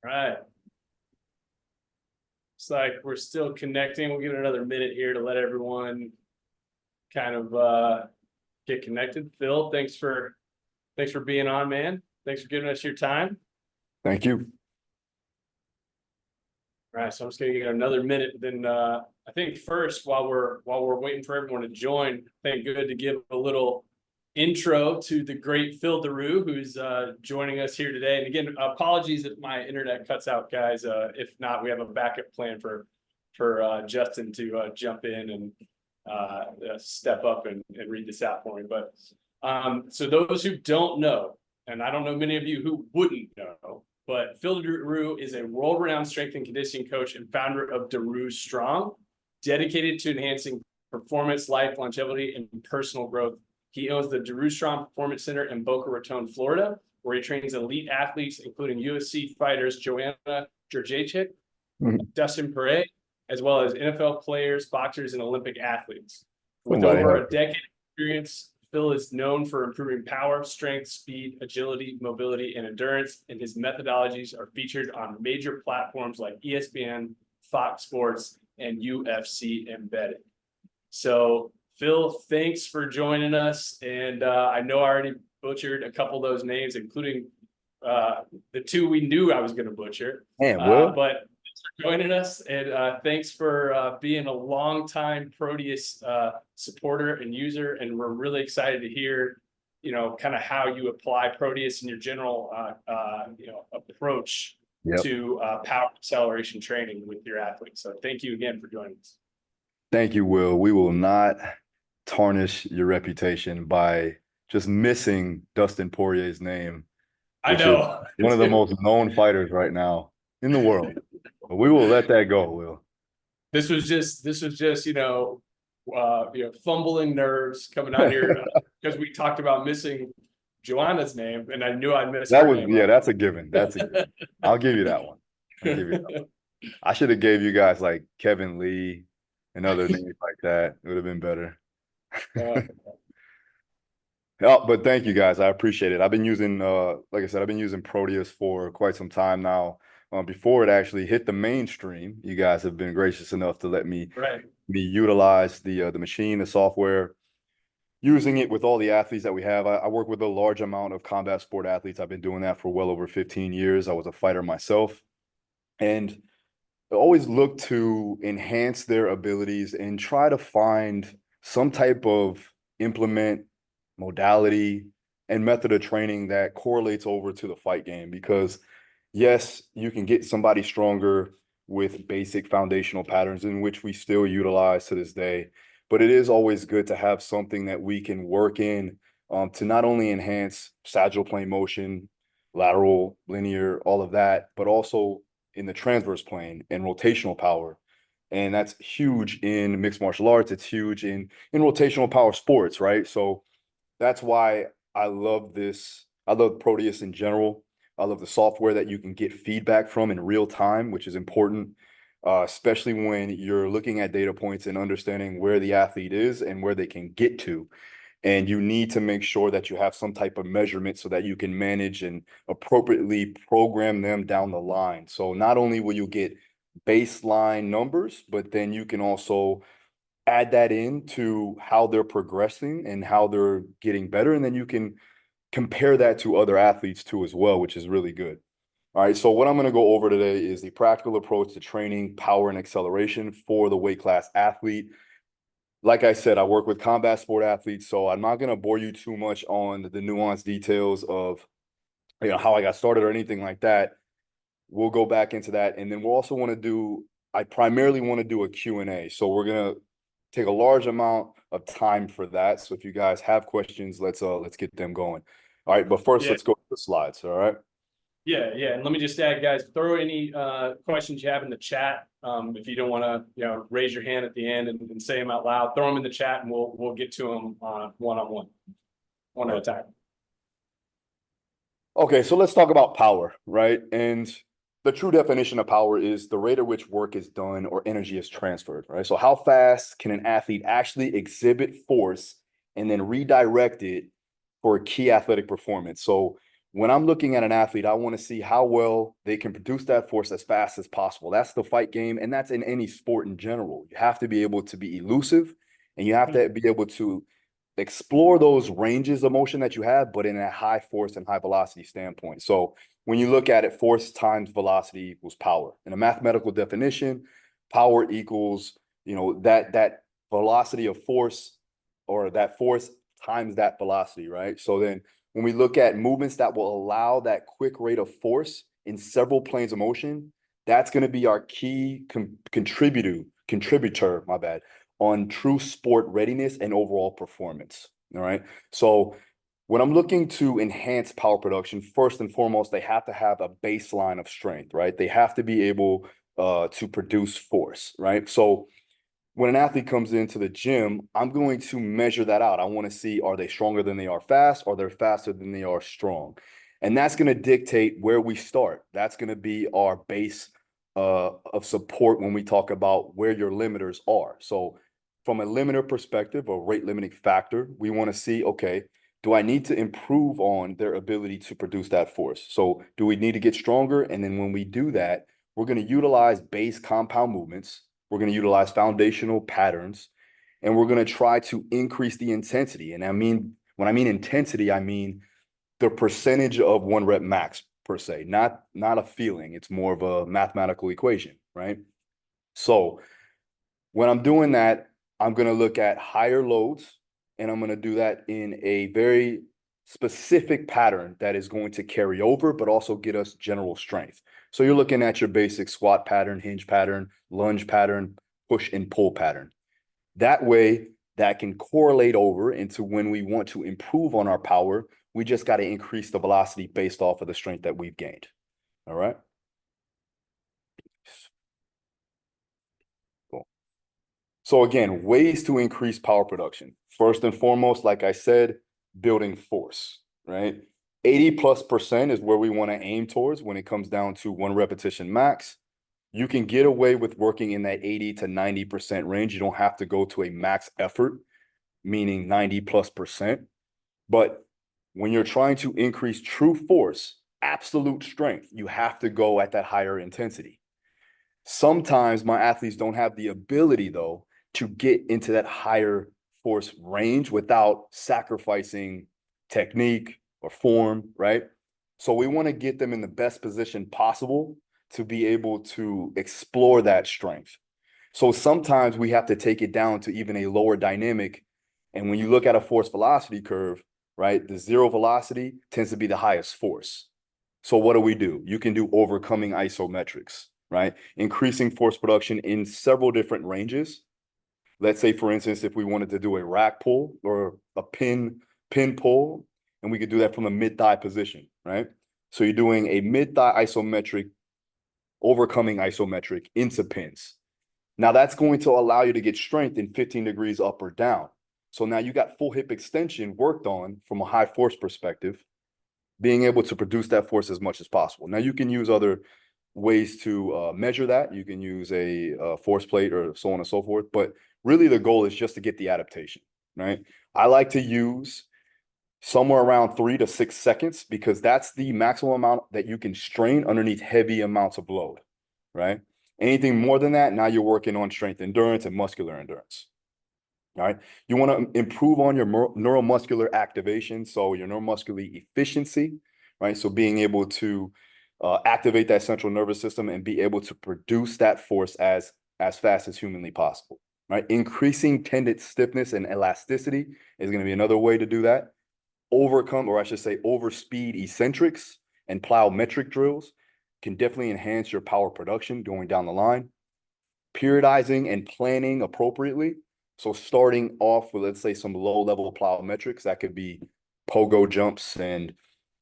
Right. It's like we're still connecting. We'll give it another minute here to let everyone kind of get connected. Phil, thanks for being on, man. Thanks for giving us your time. Thank you. All right, so I'm just gonna give it another minute. Then I think first, while we're waiting for everyone to join, I think good to give a little intro to the great Phil Daru, who's joining us here today. And again, apologies if my internet cuts out, guys. If not, we have a backup plan for Justin to jump in and step up and read this out for me. But so those who don't know, and I don't know many of you who wouldn't know, but Phil Daru is a world-renowned strength and conditioning coach and founder of Daru Strong, dedicated to enhancing performance, life, longevity, and personal growth. He owns the Daru Strong Performance Center in Boca Raton, Florida, where he trains elite athletes, including UFC fighters Joanna Jedrzejczyk, Dustin Poirier, as well as NFL players, boxers, and Olympic athletes. With over a decade of experience, Phil is known for improving power, strength, speed, agility, mobility, and endurance, and his methodologies are featured on major platforms like ESPN, Fox Sports, and UFC Embedded. So, Phil, thanks for joining us. And I know I already butchered a couple of those names, including the two we knew I was going to butcher. But thanks for joining us, and thanks for being a longtime Proteus supporter and user. And we're really excited to hear, kind of how you apply Proteus in your general, approach to power acceleration training with your athletes. So thank you again for joining us. Thank you, Will. We will not tarnish your reputation by just missing Dustin Poirier's name. I know. One of the most known fighters right now in the world. But we will let that go, Will. This was just fumbling nerves coming out here because we talked about missing Joanna's name, and I knew I'd miss her name. Yeah, that's a given. That's a given. I'll give you that one. I should have gave you guys like Kevin Lee and other names like that. It would have been better. But thank you guys. I appreciate it. I've been using, like I said, I've been using Proteus for quite some time now. Before it actually hit the mainstream, you guys have been gracious enough to let me utilize the machine, the software, using it with all the athletes that we have. I work with a large amount of combat sport athletes. I've been doing that for well over 15 years. I was a fighter myself, and I always look to enhance their abilities and try to find some type of implement, modality, and method of training that correlates over to the fight game. Because yes, you can get somebody stronger with basic foundational patterns, in which we still utilize to this day, but it is always good to have something that we can work in to not only enhance sagittal plane motion, lateral, linear, all of that, but also in the transverse plane and rotational power. And that's huge in mixed martial arts. It's huge in rotational power sports, right? So that's why I love this. I love Proteus in general. I love the software that you can get feedback from in real time, which is important, especially when you're looking at data points and understanding where the athlete is and where they can get to. And you need to make sure that you have some type of measurement so that you can manage and appropriately program them down the line. So not only will you get baseline numbers, but then you can also add that into how they're progressing and how they're getting better. And then you can compare that to other athletes too as well, which is really good. All right, so what I'm going to go over today is the practical approach to training power and acceleration for the weight class athlete. Like I said, I work with combat sport athletes, so I'm not going to bore you too much on the nuanced details of how I got started or anything like that. We'll go back into that, and then we'll also want to do, I primarily want to do a Q&A. So we're going to take a large amount of time for that. So if you guys have questions, let's get them going. All right, but first let's go to the slides, all right? Yeah. And let me just add, guys, throw any questions you have in the chat. If you don't want to, raise your hand at the end and say them out loud, throw them in the chat, and we'll get to them one-on-one, one at a time. Okay, so let's talk about power, right? And the true definition of power is the rate at which work is done or energy is transferred, right? So how fast can an athlete actually exhibit force and then redirect it for a key athletic performance? So when I'm looking at an athlete, I want to see how well they can produce that force as fast as possible. That's the fight game, and that's in any sport in general. You have to be able to be elusive, and you have to be able to explore those ranges of motion that you have, but in a high force and high velocity standpoint. So when you look at it, force times velocity equals power. In a mathematical definition, power equals, that velocity of force, or that force times that velocity, right? So then when we look at movements that will allow that quick rate of force in several planes of motion, that's going to be our key contributor, my bad, on true sport readiness and overall performance. All right. So when I'm looking to enhance power production, first and foremost, they have to have a baseline of strength, right? They have to be able to produce force, right? So when an athlete comes into the gym, I'm going to measure that out. I want to see, are they stronger than they are fast? Are they faster than they are strong? And that's going to dictate where we start. That's going to be our base of support when we talk about where your limiters are. So from a limiter perspective, or rate limiting factor, we want to see, okay, do I need to improve on their ability to produce that force? So do we need to get stronger? And then when we do that, we're going to utilize base compound movements. We're going to utilize foundational patterns, and we're going to try to increase the intensity. And when I mean intensity, I mean the percentage of 1 rep max per se, not a feeling. It's more of a mathematical equation, right? So when I'm doing that, I'm going to look at higher loads, and I'm going to do that in a very specific pattern that is going to carry over, but also get us general strength. So you're looking at your basic squat pattern, hinge pattern, lunge pattern, push and pull pattern. That way, that can correlate over into when we want to improve on our power. We just got to increase the velocity based off of the strength that we've gained. All right. Cool. So again, ways to increase power production. First and foremost, like I said, building force, right? 80+% is where we want to aim towards when it comes down to 1 repetition max. You can get away with working in that 80 to 90% range. You don't have to go to a max effort, meaning 90+%. But when you're trying to increase true force, absolute strength, you have to go at that higher intensity. Sometimes my athletes don't have the ability, though, to get into that higher force range without sacrificing technique or form, right? So we want to get them in the best position possible to be able to explore that strength. So sometimes we have to take it down to even a lower dynamic. And when you look at a force velocity curve, right, the zero velocity tends to be the highest force. So what do? You can do overcoming isometrics, right? Increasing force production in several different ranges. Let's say, for instance, if we wanted to do a rack pull or a pin pull, and we could do that from a mid-thigh position, right? So you're doing a mid-thigh isometric, overcoming isometric into pins. Now that's going to allow you to get strength in 15 degrees up or down. So now you got full hip extension worked on from a high force perspective, being able to produce that force as much as possible. Now you can use other ways to measure that. You can use a force plate or so on and so forth, but really the goal is just to get the adaptation, right? I like to use somewhere around 3 to 6 seconds because that's the maximum amount that you can strain underneath heavy amounts of load, right? Anything more than that, now you're working on strength endurance and muscular endurance. All right. You want to improve on your neuromuscular activation, so your neuromuscular efficiency, right? So being able to activate that central nervous system and be able to produce that force as fast as humanly possible, right? Increasing tendon stiffness and elasticity is going to be another way to do that. Overcome, or I should say, overspeed eccentrics and plyometric drills can definitely enhance your power production going down the line. Periodizing and planning appropriately. So starting off with, let's say, some low-level plyometrics, that could be pogo jumps and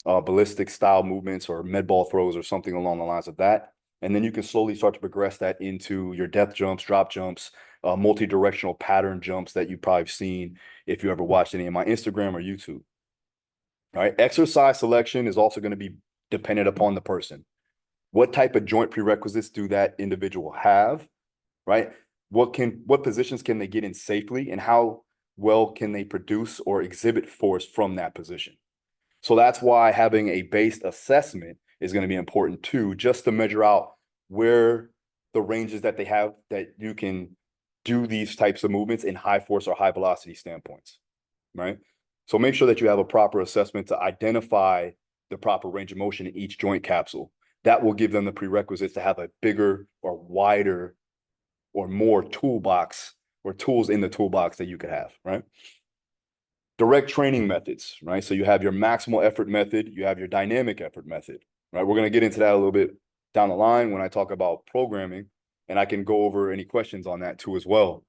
ballistic style movements or med ball throws or something along the lines of that. And then you can slowly start to progress that into your depth jumps, drop jumps, multi-directional pattern jumps that you've probably seen if you ever watched any of my Instagram or YouTube. All right. Exercise selection is also going to be dependent upon the person. What type of joint prerequisites do that individual have, right? What positions can they get in safely, and how well can they produce or exhibit force from that position? So that's why having a based assessment is going to be important too, just to measure out where the ranges that they have that you can do these types of movements in high force or high velocity standpoints, right? So make sure that you have a proper assessment to identify the proper range of motion in each joint capsule. That will give them the prerequisites to have a bigger or wider or more toolbox or tools in the toolbox that you could have, right? Direct training methods, right? So you have your maximal effort method, you have your dynamic effort method, right? We're going to get into that a little bit down the line when I talk about programming, and I can go over any questions on that too as well.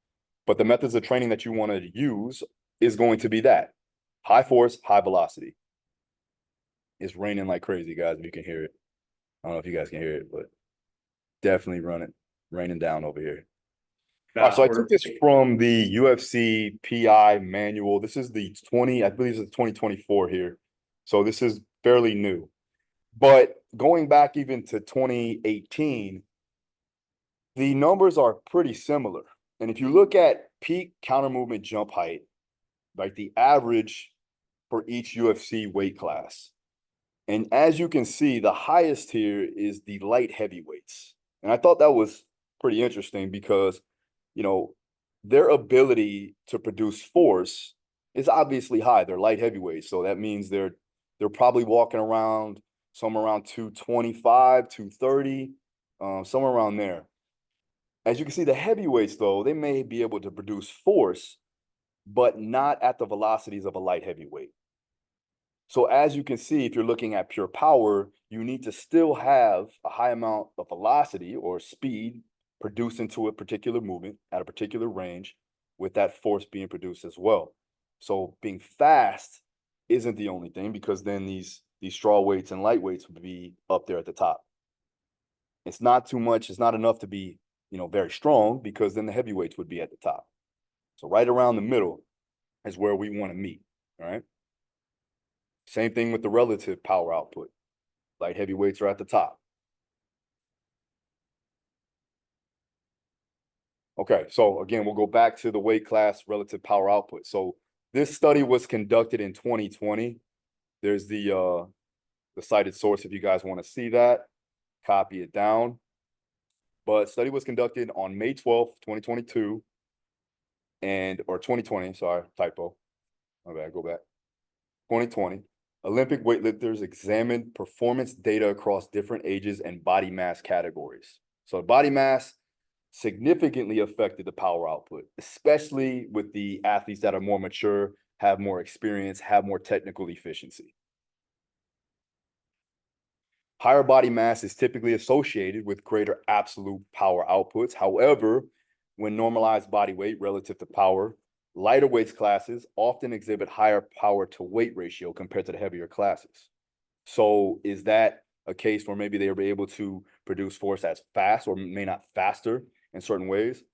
But the methods of training that you want to use is going to be that high force, high velocity. It's raining like crazy, guys, if you can hear it. I don't know if you guys can hear it, but definitely raining down over here. All right, so I took this from the UFC PI manual. This is the I believe it's 2024 here. So this is fairly new. But going back even to 2018, the numbers are pretty similar. And if you look at peak counter movement jump height, like the average for each UFC weight class. And as you can see, the highest here is the light heavyweights. And I thought that was pretty interesting because, you know, their ability to produce force is obviously high. They're light heavyweights. So that means they're probably walking around somewhere around 225, 230, somewhere around there. As you can see, the heavyweights, though, they may be able to produce force, but not at the velocities of a light heavyweight. So as you can see, if you're looking at pure power, you need to still have a high amount of velocity or speed produced into a particular movement at a particular range with that force being produced as well. So being fast isn't the only thing, because then these straw weights and light weights would be up there at the top. It's not too much. It's not enough to be, very strong, because then the heavyweights would be at the top. So right around the middle is where we want to meet, all right? Same thing with the relative power output. Light heavyweights are at the top. Okay, so again, we'll go back to the weight class relative power output. So this study was conducted in 2020. There's the cited source if you guys want to see that. Copy it down. But study was conducted on May 12th, 2022, or 2020, sorry, typo. My bad, go back. 2020. Olympic weightlifters examined performance data across different ages and body mass categories. So body mass significantly affected the power output, especially with the athletes that are more mature, have more experience, have more technical efficiency. Higher body mass is typically associated with greater absolute power outputs. However, when normalized body weight relative to power, lighter weights classes often exhibit higher power to weight ratio compared to the heavier classes. So is that a case where maybe they were able to produce force as fast, or may not faster in certain ways?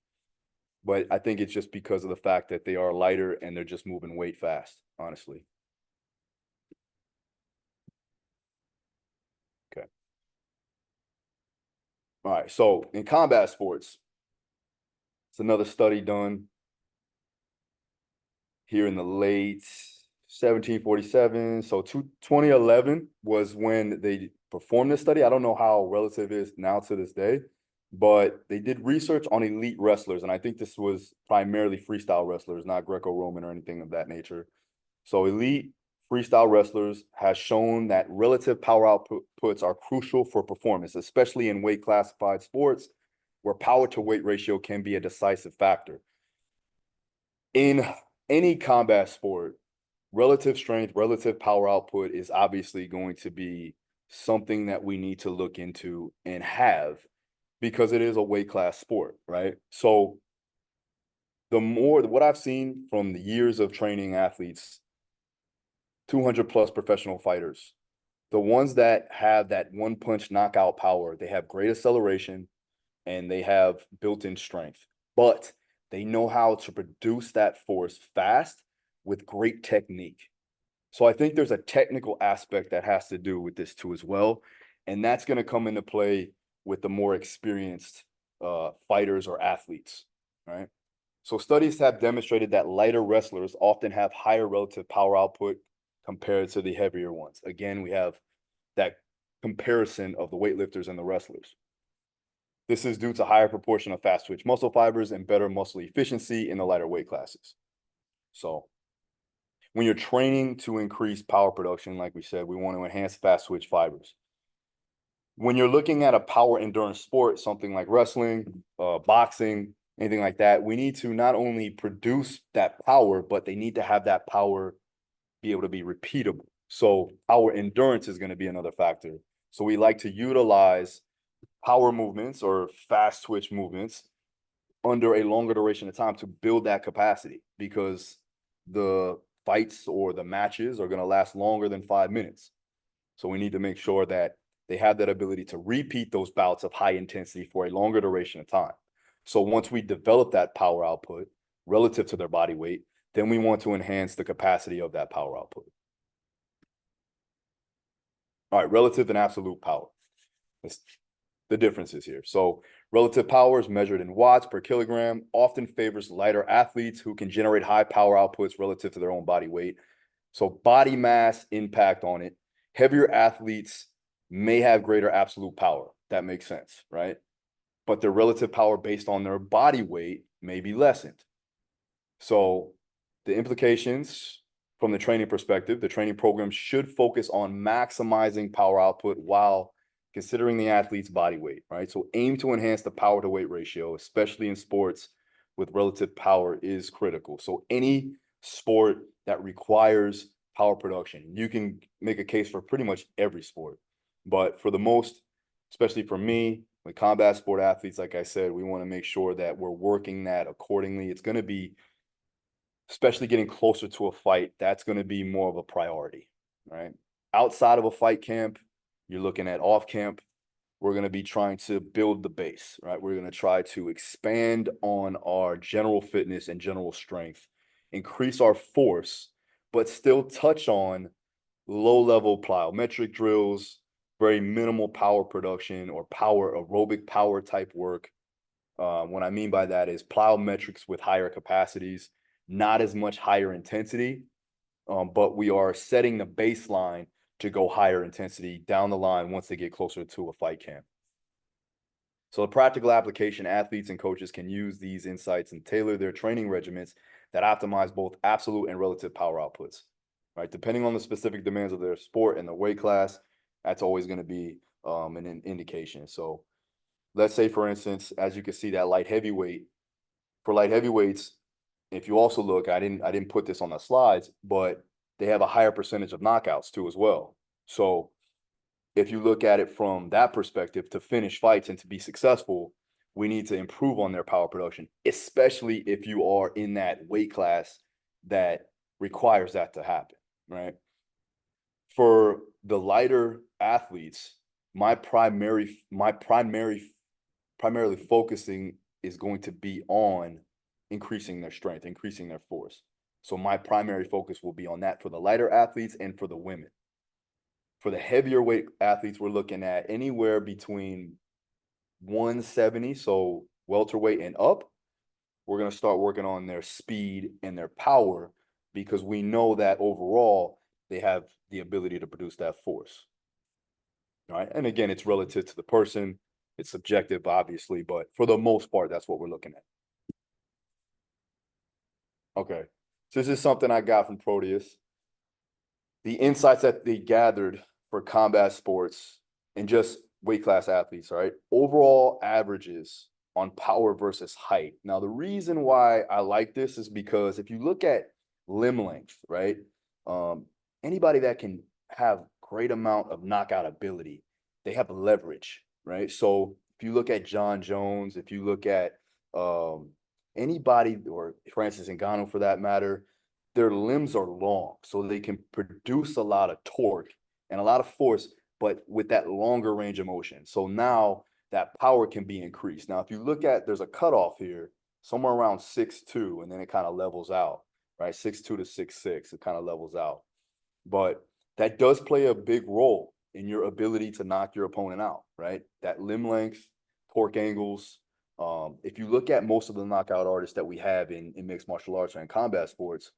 But I think it's just because of the fact that they are lighter and they're just moving weight fast, honestly. Okay. All right, so in combat sports, it's another study done here in the late 1747. So 2011 was when they performed this study. I don't know how relative it is now to this day, but they did research on elite wrestlers. And I think this was primarily freestyle wrestlers, not Greco-Roman or anything of that nature. So elite freestyle wrestlers has shown that relative power outputs are crucial for performance, especially in weight classified sports where power to weight ratio can be a decisive factor. In any combat sport, relative strength, relative power output is obviously going to be something that we need to look into and have, because it is a weight class sport, right? So what I've seen from the years of training athletes, 200 plus professional fighters, the ones that have that one punch knockout power, they have great acceleration and they have built-in strength, but they know how to produce that force fast with great technique. So I think there's a technical aspect that has to do with this too as well. And that's going to come into play with the more experienced fighters or athletes, right? So studies have demonstrated that lighter wrestlers often have higher relative power output compared to the heavier ones. Again, we have that comparison of the weightlifters and the wrestlers. This is due to higher proportion of fast twitch muscle fibers and better muscle efficiency in the lighter weight classes. So when you're training to increase power production, like we said, we want to enhance fast twitch fibers. When you're looking at a power endurance sport, something like wrestling, boxing, anything like that, we need to not only produce that power, but they need to have that power be able to be repeatable. So power endurance is going to be another factor. So we like to utilize power movements or fast twitch movements under a longer duration of time to build that capacity, because the fights or the matches are going to last longer than 5 minutes. So we need to make sure that they have that ability to repeat those bouts of high intensity for a longer duration of time. So once we develop that power output relative to their body weight, then we want to enhance the capacity of that power output. All right, relative and absolute power. That's the differences here. So relative power is measured in watts per kilogram, often favors lighter athletes who can generate high power outputs relative to their own body weight. So body mass impact on it. Heavier athletes may have greater absolute power. That makes sense, right? But their relative power based on their body weight may be lessened. So the implications from the training perspective, the training program should focus on maximizing power output while considering the athlete's body weight, right? So aim to enhance the power to weight ratio, especially in sports with relative power, is critical. So any sport that requires power production, you can make a case for pretty much every sport. But for the most, especially for me, with combat sport athletes, like I said, we want to make sure that we're working that accordingly. It's going to be, especially getting closer to a fight, that's going to be more of a priority, right? Outside of a fight camp, you're looking at off camp, we're going to be trying to build the base, right? We're going to try to expand on our general fitness and general strength, increase our force, but still touch on low-level plyometric drills, very minimal power production or aerobic power type work. What I mean by that is plyometrics with higher capacities, not as much higher intensity, but we are setting the baseline to go higher intensity down the line once they get closer to a fight camp. So the practical application, athletes and coaches can use these insights and tailor their training regimens that optimize both absolute and relative power outputs, right? Depending on the specific demands of their sport and the weight class, that's always going to be an indication. So let's say, for instance, as you can see, that light heavyweight, for light heavyweights, if you also look, I didn't put this on the slides, but they have a higher percentage of knockouts too as well. So if you look at it from that perspective, to finish fights and to be successful, we need to improve on their power production, especially if you are in that weight class that requires that to happen, right? For the lighter athletes, my primarily focusing is going to be on increasing their strength, increasing their force. So my primary focus will be on that for the lighter athletes and for the women. For the heavier weight athletes, we're looking at anywhere between 170, so welterweight and up. We're going to start working on their speed and their power, because we know that overall they have the ability to produce that force. All right. And again, it's relative to the person. It's subjective, obviously, but for the most part, that's what we're looking at. Okay. So this is something I got from Proteus. The insights that they gathered for combat sports and just weight class athletes, right? Overall averages on power versus height. Now, the reason why I like this is because if you look at limb length, right? Anybody that can have great amount of knockout ability, they have leverage, right? So if you look at John Jones, if you look at anybody, or Francis Ngannou for that matter, their limbs are long, so they can produce a lot of torque and a lot of force, but with that longer range of motion. So now that power can be increased. Now, if you look at, there's a cutoff here, somewhere around 6'2", and then it kind of levels out, right? 6'2" to 6'6", it kind of levels out. But that does play a big role in your ability to knock your opponent out, right? That limb length, torque angles. If you look at most of the knockout artists that we have in mixed martial arts and combat sports,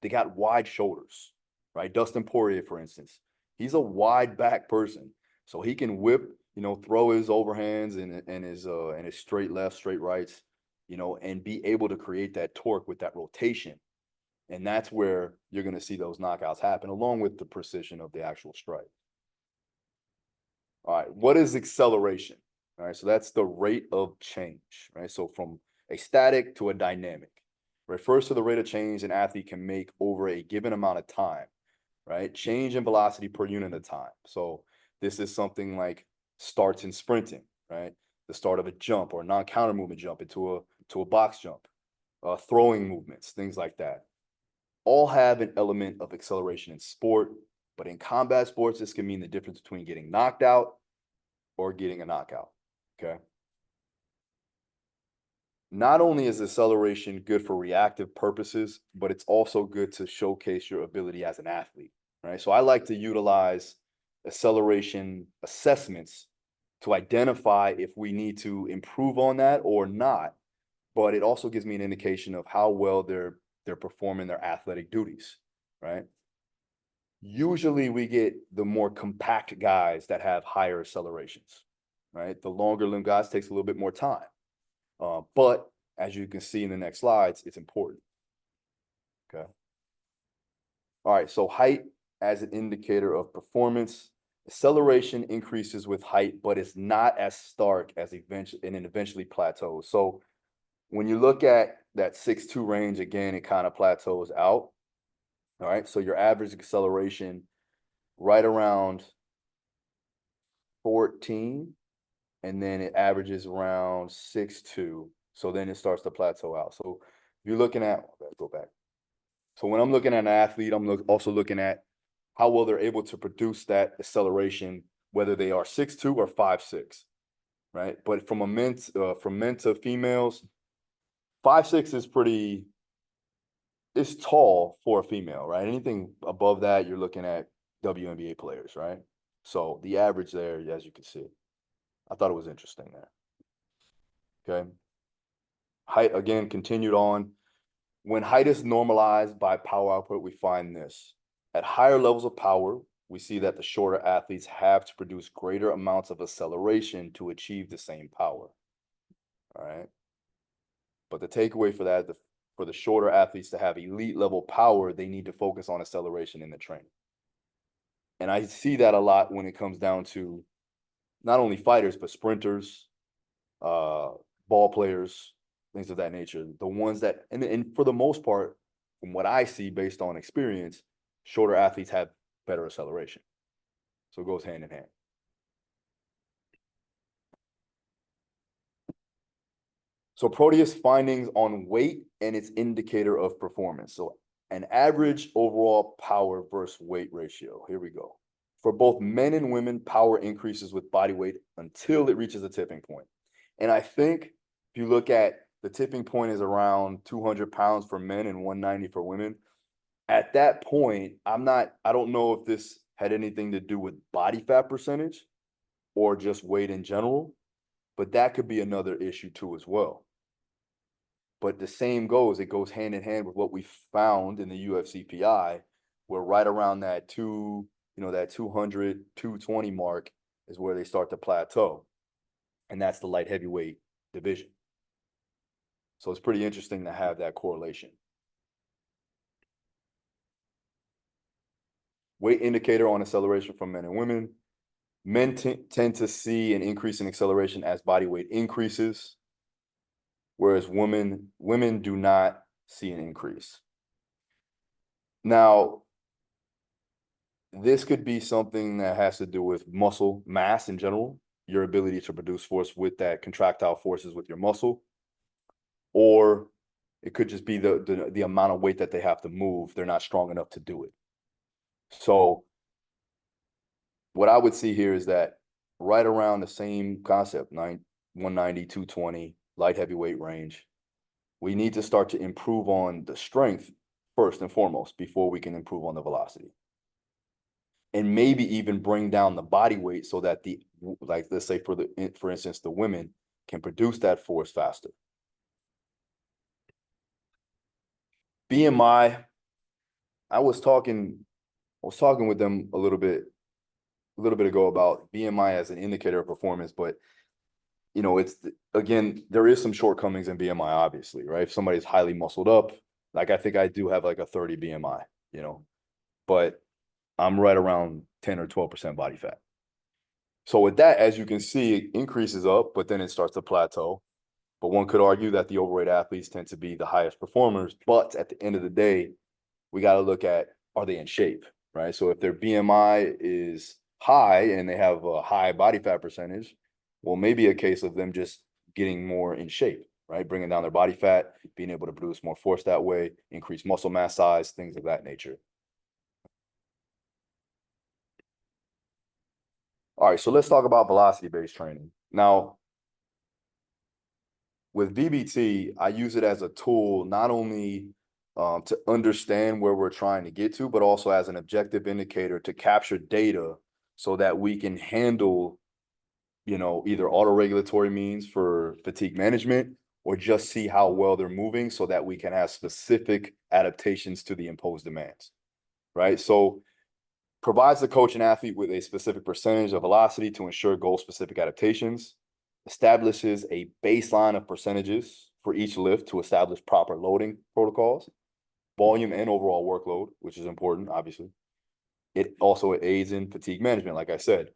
they got wide shoulders, right? Dustin Poirier, for instance, he's a wide back person, so he can whip, throw his overhands and his straight lefts, straight rights, and be able to create that torque with that rotation. And that's where you're going to see those knockouts happen, along with the precision of the actual strike. All right, what is acceleration? All right, so that's the rate of change, right? So from a static to a dynamic refers to the rate of change an athlete can make over a given amount of time, right? Change in velocity per unit of time. So this is something like starts in sprinting, right? The start of a jump or a non-counter movement jump into a box jump, throwing movements, things like that. All have an element of acceleration in sport, but in combat sports, this can mean the difference between getting knocked out or getting a knockout, okay? Not only is acceleration good for reactive purposes, but it's also good to showcase your ability as an athlete, right? So I like to utilize acceleration assessments to identify if we need to improve on that or not, but it also gives me an indication of how well they're performing their athletic duties, right? Usually we get the more compact guys that have higher accelerations, right? The longer limb guys takes a little bit more time. But as you can see in the next slides, it's important. Okay. All right. So height as an indicator of performance. Acceleration increases with height, but it's not as stark as eventually plateaus. So when you look at that 6'2" range, again, it kind of plateaus out. All right. So your average acceleration right around 14, and then it averages around 6'2". So then it starts to plateau out. So if you're looking at, go back. So when I'm looking at an athlete, I'm also looking at how well they're able to produce that acceleration, whether they are 6'2" or 5'6", right? But from men to females, 5'6" is it's tall for a female, right? Anything above that, you're looking at WNBA players, right? So the average there, as you can see, I thought it was interesting there. Okay. Height, again, continued on. When height is normalized by power output, we find this. At higher levels of power, we see that the shorter athletes have to produce greater amounts of acceleration to achieve the same power. All right. But the takeaway for that, for the shorter athletes to have elite level power, they need to focus on acceleration in the training. And I see that a lot when it comes down to not only fighters, but sprinters, ball players, things of that nature. The ones that, and for the most part, from what I see based on experience, shorter athletes have better acceleration. So it goes hand in hand. So Proteus findings on weight and its indicator of performance. So an average overall power versus weight ratio. Here we go. For both men and women, power increases with body weight until it reaches a tipping point. And I think if you look at the tipping point is around 200 pounds for men and 190 for women. At that point, I don't know if this had anything to do with body fat percentage or just weight in general, but that could be another issue too as well. But the same goes, it goes hand in hand with what we found in the UFC PI, where right around that 200, 220 mark is where they start to plateau. And that's the light heavyweight division. So it's pretty interesting to have that correlation. Weight indicator on acceleration from men and women. Men tend to see an increase in acceleration as body weight increases, whereas women do not see an increase. Now, this could be something that has to do with muscle mass in general, your ability to produce force with that contractile forces with your muscle, or it could just be the amount of weight that they have to move. They're not strong enough to do it. So what I would see here is that right around the same concept, 190, 220, light heavyweight range, we need to start to improve on the strength first and foremost before we can improve on the velocity. And maybe even bring down the body weight so that let's say for instance, the women can produce that force faster. BMI, I was talking was talking with them a little bit ago about BMI as an indicator of performance, but you know, it's again, there is some shortcomings in BMI, obviously, right? If somebody's highly muscled up, like I think I do have like a 30 BMI, you know, but I'm right around 10 or 12% body fat. So with that, as you can see, it increases up, but then it starts to plateau. But one could argue that the overweight athletes tend to be the highest performers. But at the end of the day, we got to look at, are they in shape, right? So if their BMI is high and they have a high body fat percentage, well, maybe a case of them just getting more in shape, right? Bringing down their body fat, being able to produce more force that way, increase muscle mass size, things of that nature. All right, so let's talk about velocity-based training. Now, with VBT, I use it as a tool not only to understand where we're trying to get to, but also as an objective indicator to capture data so that we can handle, you know, either autoregulatory means for fatigue management or just see how well they're moving so that we can have specific adaptations to the imposed demands, right? So provides the coach and athlete with a specific percentage of velocity to ensure goal-specific adaptations, establishes a baseline of percentages for each lift to establish proper loading protocols, volume and overall workload, which is important, obviously. It also aids in fatigue management, like I said.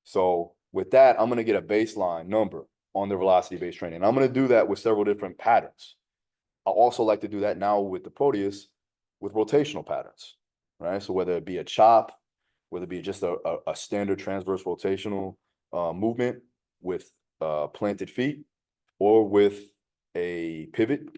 So with that, I'm going to get a baseline number on their velocity-based training. I'm going to do that with several different patterns. I also like to do that now with the Proteus with rotational patterns, right? So whether it be a chop, whether it be just a standard transverse rotational movement with planted feet or with a pivot.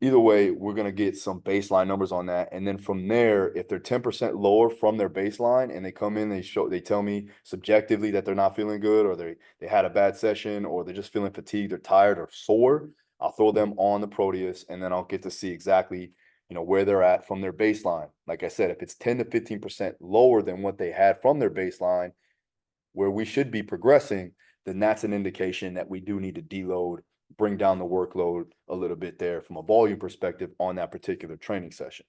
Either way, we're going to get some baseline numbers on that. And then from there, if they're 10% lower from their baseline and they come in, they tell me subjectively that they're not feeling good or they had a bad session or they're just feeling fatigued or tired or sore, I'll throw them on the Proteus and then I'll get to see exactly, you know, where they're at from their baseline. Like I said, if it's 10 to 15% lower than what they had from their baseline, where we should be progressing, then that's an indication that we do need to deload, bring down the workload a little bit there from a volume perspective on that particular training session.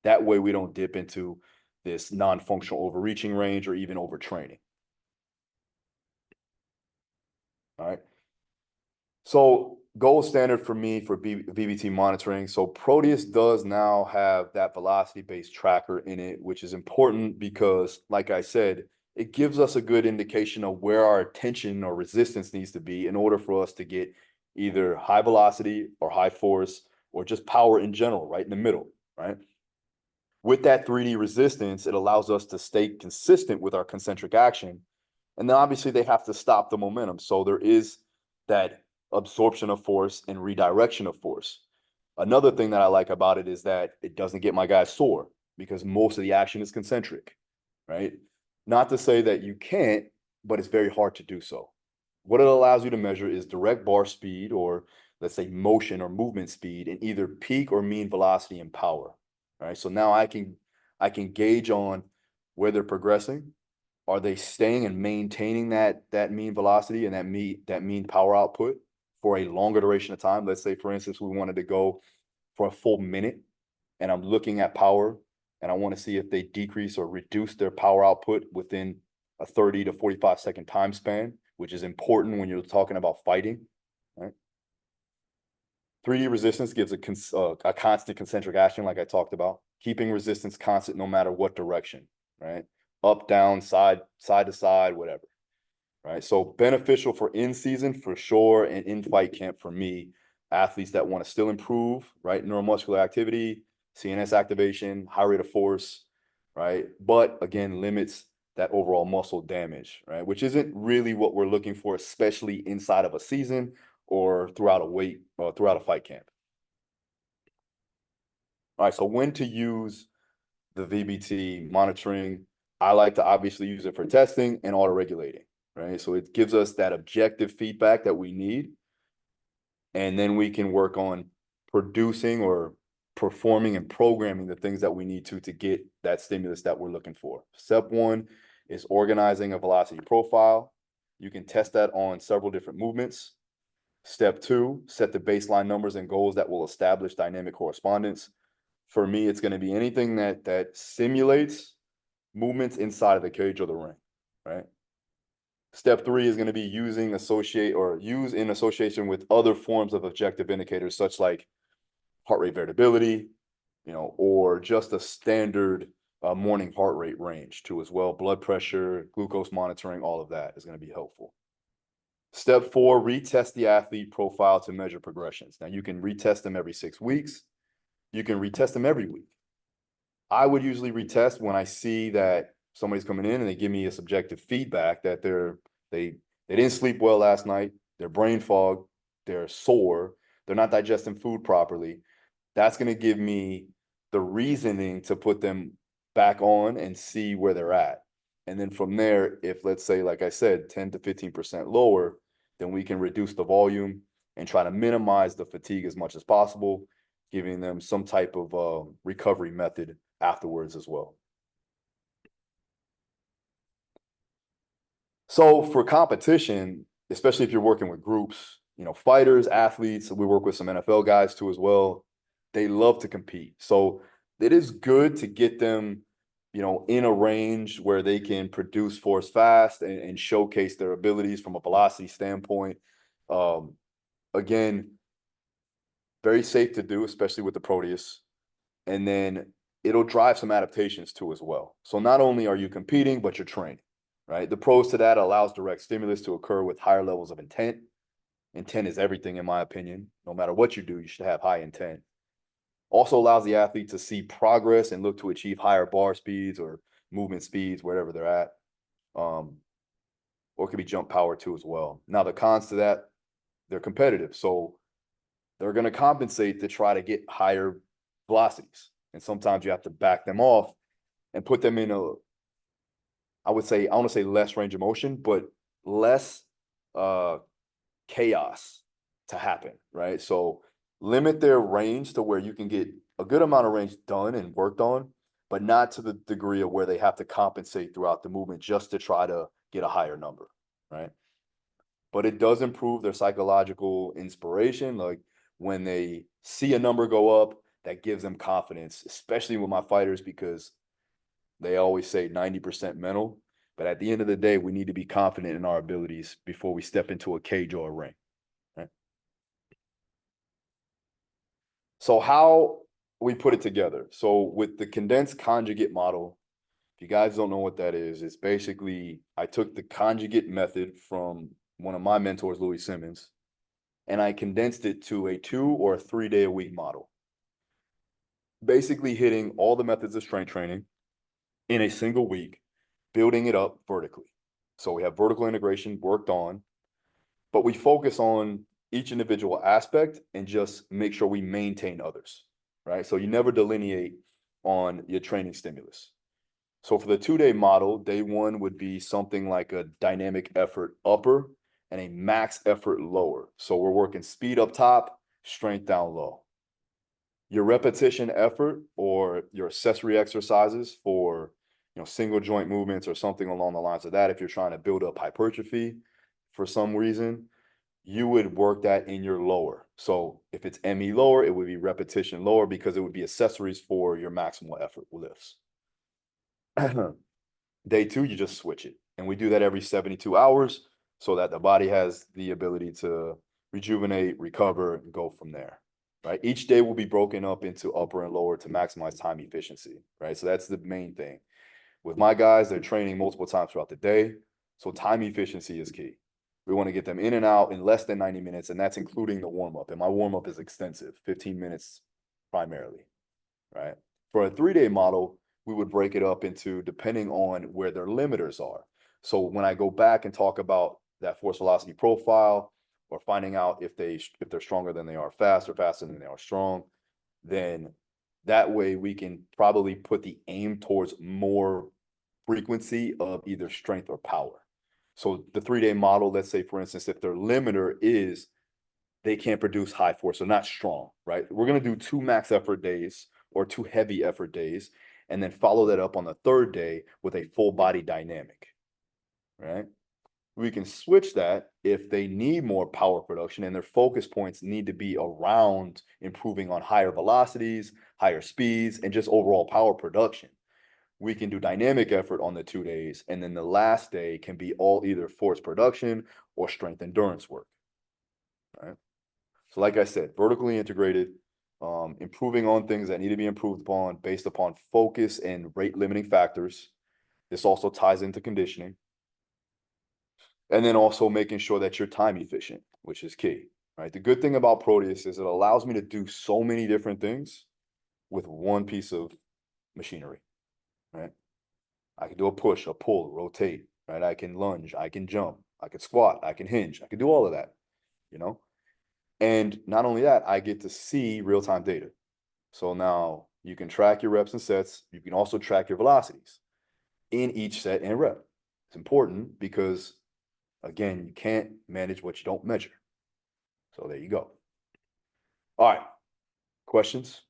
That way we don't dip into this non-functional overreaching range or even overtraining. All right. So gold standard for me for VBT monitoring. So Proteus does now have that velocity-based tracker in it, which is important because, like I said, it gives us a good indication of where our tension or resistance needs to be in order for us to get either high velocity or high force or just power in general, right in the middle, right? With that 3D resistance, it allows us to stay consistent with our concentric action. And then obviously they have to stop the momentum. So there is that absorption of force and redirection of force. Another thing that I like about it is that it doesn't get my guys sore because most of the action is concentric, right? Not to say that you can't, but it's very hard to do so. What it allows you to measure is direct bar speed, or let's say motion or movement speed, in either peak or mean velocity and power. Right. So now I can gauge on where they're progressing. Are they staying and maintaining that mean velocity and that mean power output for a longer duration of time? Let's say, for instance, we wanted to go for a full minute and I'm looking at power and I want to see if they decrease or reduce their power output within a 30 to 45 second time span, which is important when you're talking about fighting, right? 3D resistance gives a constant concentric action, like I talked about, keeping resistance constant no matter what direction, right? Up, down, side to side, whatever, right? So beneficial for in season for sure, and in fight camp for me, athletes that want to still improve, right? Neuromuscular activity, CNS activation, high rate of force, right? But again, limits that overall muscle damage, right? Which isn't really what we're looking for, especially inside of a season or throughout a fight camp. All right, so when to use the VBT monitoring? I like to obviously use it for testing and auto-regulating, right? So it gives us that objective feedback that we need. And then we can work on producing or performing and programming the things that we need to get that stimulus that we're looking for. Step one is organizing a velocity profile. You can test that on several different movements. Step two, set the baseline numbers and goals that will establish dynamic correspondence. for me, it's going to be anything that simulates movements inside of the cage or the ring, right? Step 3 is going to be use in association with other forms of objective indicators, such like heart rate variability, or just a standard morning heart rate range too as well. Blood pressure, glucose monitoring, all of that is going to be helpful. Step 4, retest the athlete profile to measure progressions. Now, you can retest them every 6 weeks. You can retest them every week. I would usually retest when I see that somebody's coming in and they give me a subjective feedback that they didn't sleep well last night, they're brain fog, they're sore, they're not digesting food properly. That's going to give me the reasoning to put them back on and see where they're at. And then from there, if let's say, like I said, 10 to 15% lower, then we can reduce the volume and try to minimize the fatigue as much as possible, giving them some type of recovery method afterwards as well. So for competition, especially if you're working with groups, fighters, athletes, we work with some NFL guys too as well. They love to compete. So it is good to get them, in a range where they can produce force fast and showcase their abilities from a velocity standpoint. Again, very safe to do, especially with the Proteus. And then it'll drive some adaptations too as well. So not only are you competing, but you're training, right? The pros to that allows direct stimulus to occur with higher levels of intent. Intent is everything, in my opinion. No matter what you do, you should have high intent. Also allows the athlete to see progress and look to achieve higher bar speeds or movement speeds, wherever they're at. Or it could be jump power too as well. Now, the cons to that, they're competitive. So they're going to compensate to try to get higher velocities. And sometimes you have to back them off and put them in I want to say less range of motion, but less chaos to happen, right? So limit their range to where you can get a good amount of range done and worked on, but not to the degree of where they have to compensate throughout the movement just to try to get a higher number, right? But it does improve their psychological inspiration. Like when they see a number go up, that gives them confidence, especially with my fighters, because they always say 90% mental. But at the end of the day, we need to be confident in our abilities before we step into a cage or a ring. Right? So how we put it together. So with the condensed conjugate model, if you guys don't know what that is, it's basically I took the conjugate method from one of my mentors, Louis Simmons, and I condensed it to a 2 or 3 day a week model. Basically hitting all the methods of strength training in a single week, building it up vertically. So we have vertical integration worked on, but we focus on each individual aspect and just make sure we maintain others, right? So you never delineate on your training stimulus. So for the 2 day model, day 1 would be something like a dynamic effort upper and a max effort lower. So we're working speed up top, strength down low. Your repetition effort or your accessory exercises for single joint movements or something along the lines of that, if you're trying to build up hypertrophy for some reason, you would work that in your lower. So if it's ME lower, it would be repetition lower because it would be accessories for your maximal effort lifts. Day 2, you just switch it. And we do that every 72 hours so that the body has the ability to rejuvenate, recover, and go from there, right? Each day will be broken up into upper and lower to maximize time efficiency, right? So that's the main thing. With my guys, they're training multiple times throughout the day. So time efficiency is key. We want to get them in and out in less than 90 minutes, and that's including the warm-up. And my warm-up is extensive, 15 minutes primarily, right? For a 3 day model, we would break it up into depending on where their limiters are. So when I go back and talk about that force velocity profile or finding out if they're stronger than they are fast or faster than they are strong, then that way we can probably put the aim towards more frequency of either strength or power. So the 3 day model, let's say, for instance, if their limiter is they can't produce high force, so not strong, right? We're going to do 2 max effort days or 2 heavy effort days, and then follow that up on the 3rd day with a full body dynamic, right? We can switch that if they need more power production and their focus points need to be around improving on higher velocities, higher speeds, and just overall power production. We can do dynamic effort on the 2 days, and then the last day can be all either force production or strength endurance work. Right. So like I said, vertically integrated, improving on things that need to be improved upon based upon focus and rate limiting factors. This also ties into conditioning. And then also making sure that you're time efficient, which is key, right? The good thing about Proteus is it allows me to do so many different things with one piece of machinery, right? I can do a push, a pull, rotate, right? I can lunge, I can jump, I can squat, I can hinge, I can do all of that, you know? And not only that, I get to see real-time data. So now you can track your reps and sets. You can also track your velocities in each set and rep. It's important because, again, you can't manage what you don't measure. So there you go. All right. Questions?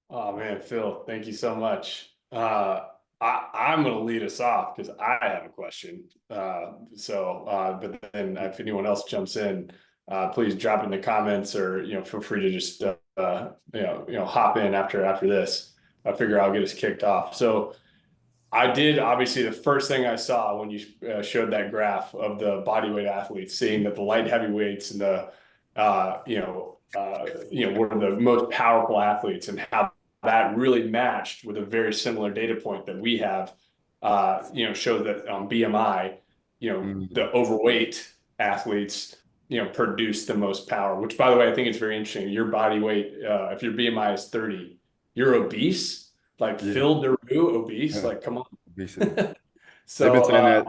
Oh man, Phil, thank you so much. I'm going to lead us off because I have a question. But then if anyone else jumps in, please drop it in the comments, or feel free to just hop in after this. I figure I'll get us kicked off. So I did, obviously, the first thing I saw when you showed that graph of the bodyweight athletes, seeing that the light heavyweights and the were the most powerful athletes, and how that really matched with a very similar data point that we have, showed that on BMI, the overweight athletes, produce the most power, which, by the way, I think it's very interesting. Your body weight, if your BMI is 30, you're obese, like Phil Daru obese, like, come on. Obesity. So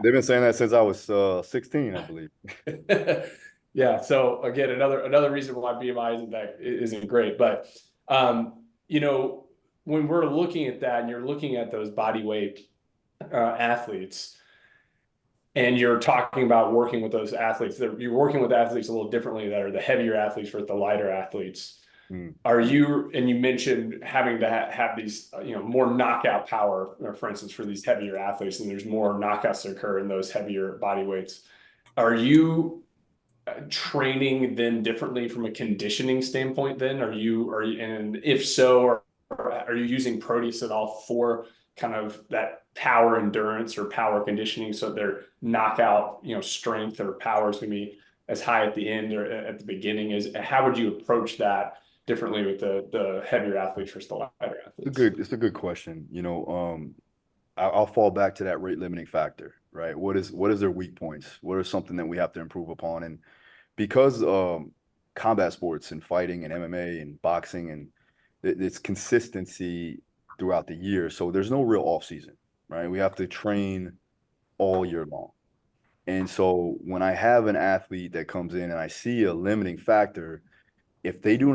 they've been saying that since I was 16, I believe. Yeah. So again, another reason why BMI isn't great. But when we're looking at that, and you're looking at those body weight athletes, and you're talking about working with those athletes, you're working with athletes a little differently that are the heavier athletes versus the lighter athletes. Are you, and you mentioned having to have these, more knockout power, for instance, for these heavier athletes, and there's more knockouts that occur in those heavier body weights. Are you training then differently from a conditioning standpoint then? And if so, are you using Proteus at all for kind of that power endurance or power conditioning, so their knockout, strength or power is going to be as high at the end or at the beginning? How would you approach that differently with the heavier athletes versus the lighter athletes? It's a good question. I'll fall back to that rate limiting factor, right? What is their weak points? What are something that we have to improve upon? And because combat sports and fighting and MMA and boxing, and it's consistency throughout the year, so there's no real off season, right? We have to train all year long. And so when I have an athlete that comes in and I see a limiting factor, if they do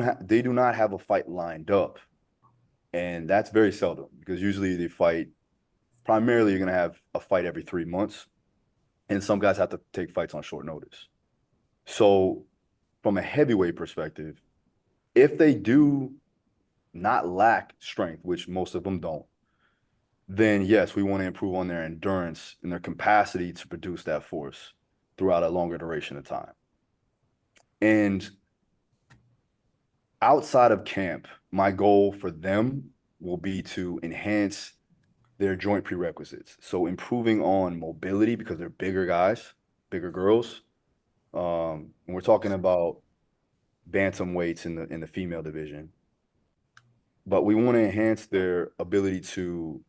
not have a fight lined up, and that's very seldom, because usually they fight, primarily you're going to have a fight every 3 months, and some guys have to take fights on short notice. So from a heavyweight perspective, if they do not lack strength, which most of them don't, then yes, we want to improve on their endurance and their capacity to produce that force throughout a longer duration of time. And outside of camp, my goal for them will be to enhance their joint prerequisites. So improving on mobility, because they're bigger guys, bigger girls. And we're talking about bantam weights in the female division. But we want to enhance their ability to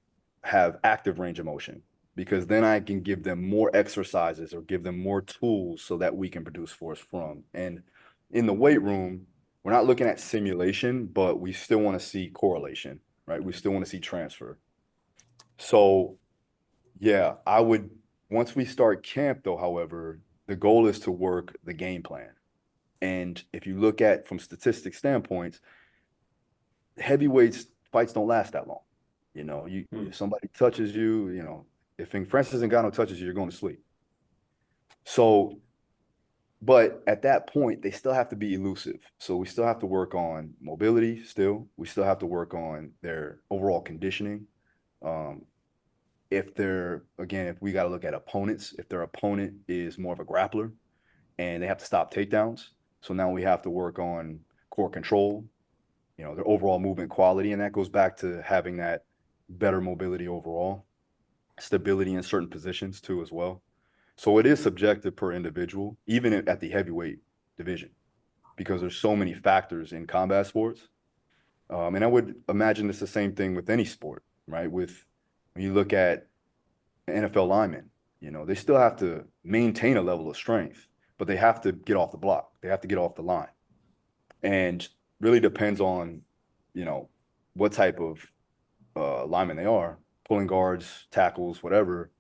have active range of motion, because then I can give them more exercises or give them more tools so that we can produce force from. And in the weight room, we're not looking at simulation, but we still want to see correlation, right? We still want to see transfer. So yeah, once we start camp though, however, the goal is to work the game plan. And if you look at from statistic standpoints, heavyweights fights don't last that long. If somebody touches you, if Francis Ngannou touches you, you're going to sleep. So, but at that point, they still have to be elusive. So we still have to work on mobility still. We still have to work on their overall conditioning. if we got to look at opponents, if their opponent is more of a grappler and they have to stop takedowns. So now we have to work on core control, their overall movement quality. And that goes back to having that better mobility overall, stability in certain positions too, as well. So it is subjective per individual, even at the heavyweight division, because there's so many factors in combat sports. And I would imagine it's the same thing with any sport, right? When you look at NFL linemen, they still have to maintain a level of strength, but they have to get off the block. They have to get off the line. And really depends on, what type of lineman they are, pulling guards, tackles, whatever,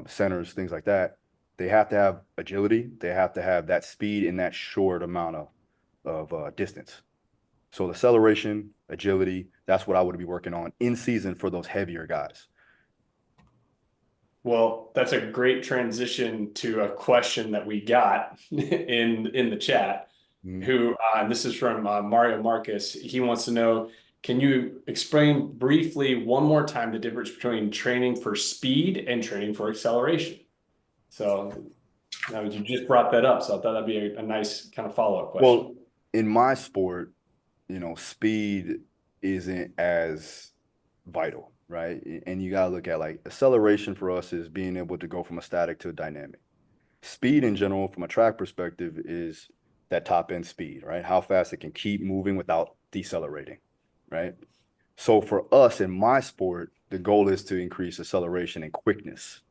centers, things like that. They have to have agility. They have to have that speed in that short amount of distance. So the acceleration, agility, that's what I would be working on in season for those heavier guys. Well, that's a great transition to a question that we got in the chat. Who this is from Mario Marcus. He wants to know, can you explain briefly one more time the difference between training for speed and training for acceleration? So now you just brought that up, so I thought that'd be a nice kind of follow-up question. Well, in my sport, speed isn't as vital, right? And you got to look at like acceleration for us is being able to go from a static to a dynamic. Speed in general, from a track perspective, is that top end speed, right? How fast it can keep moving without decelerating, right? So for us in my sport, the goal is to increase acceleration and quickness.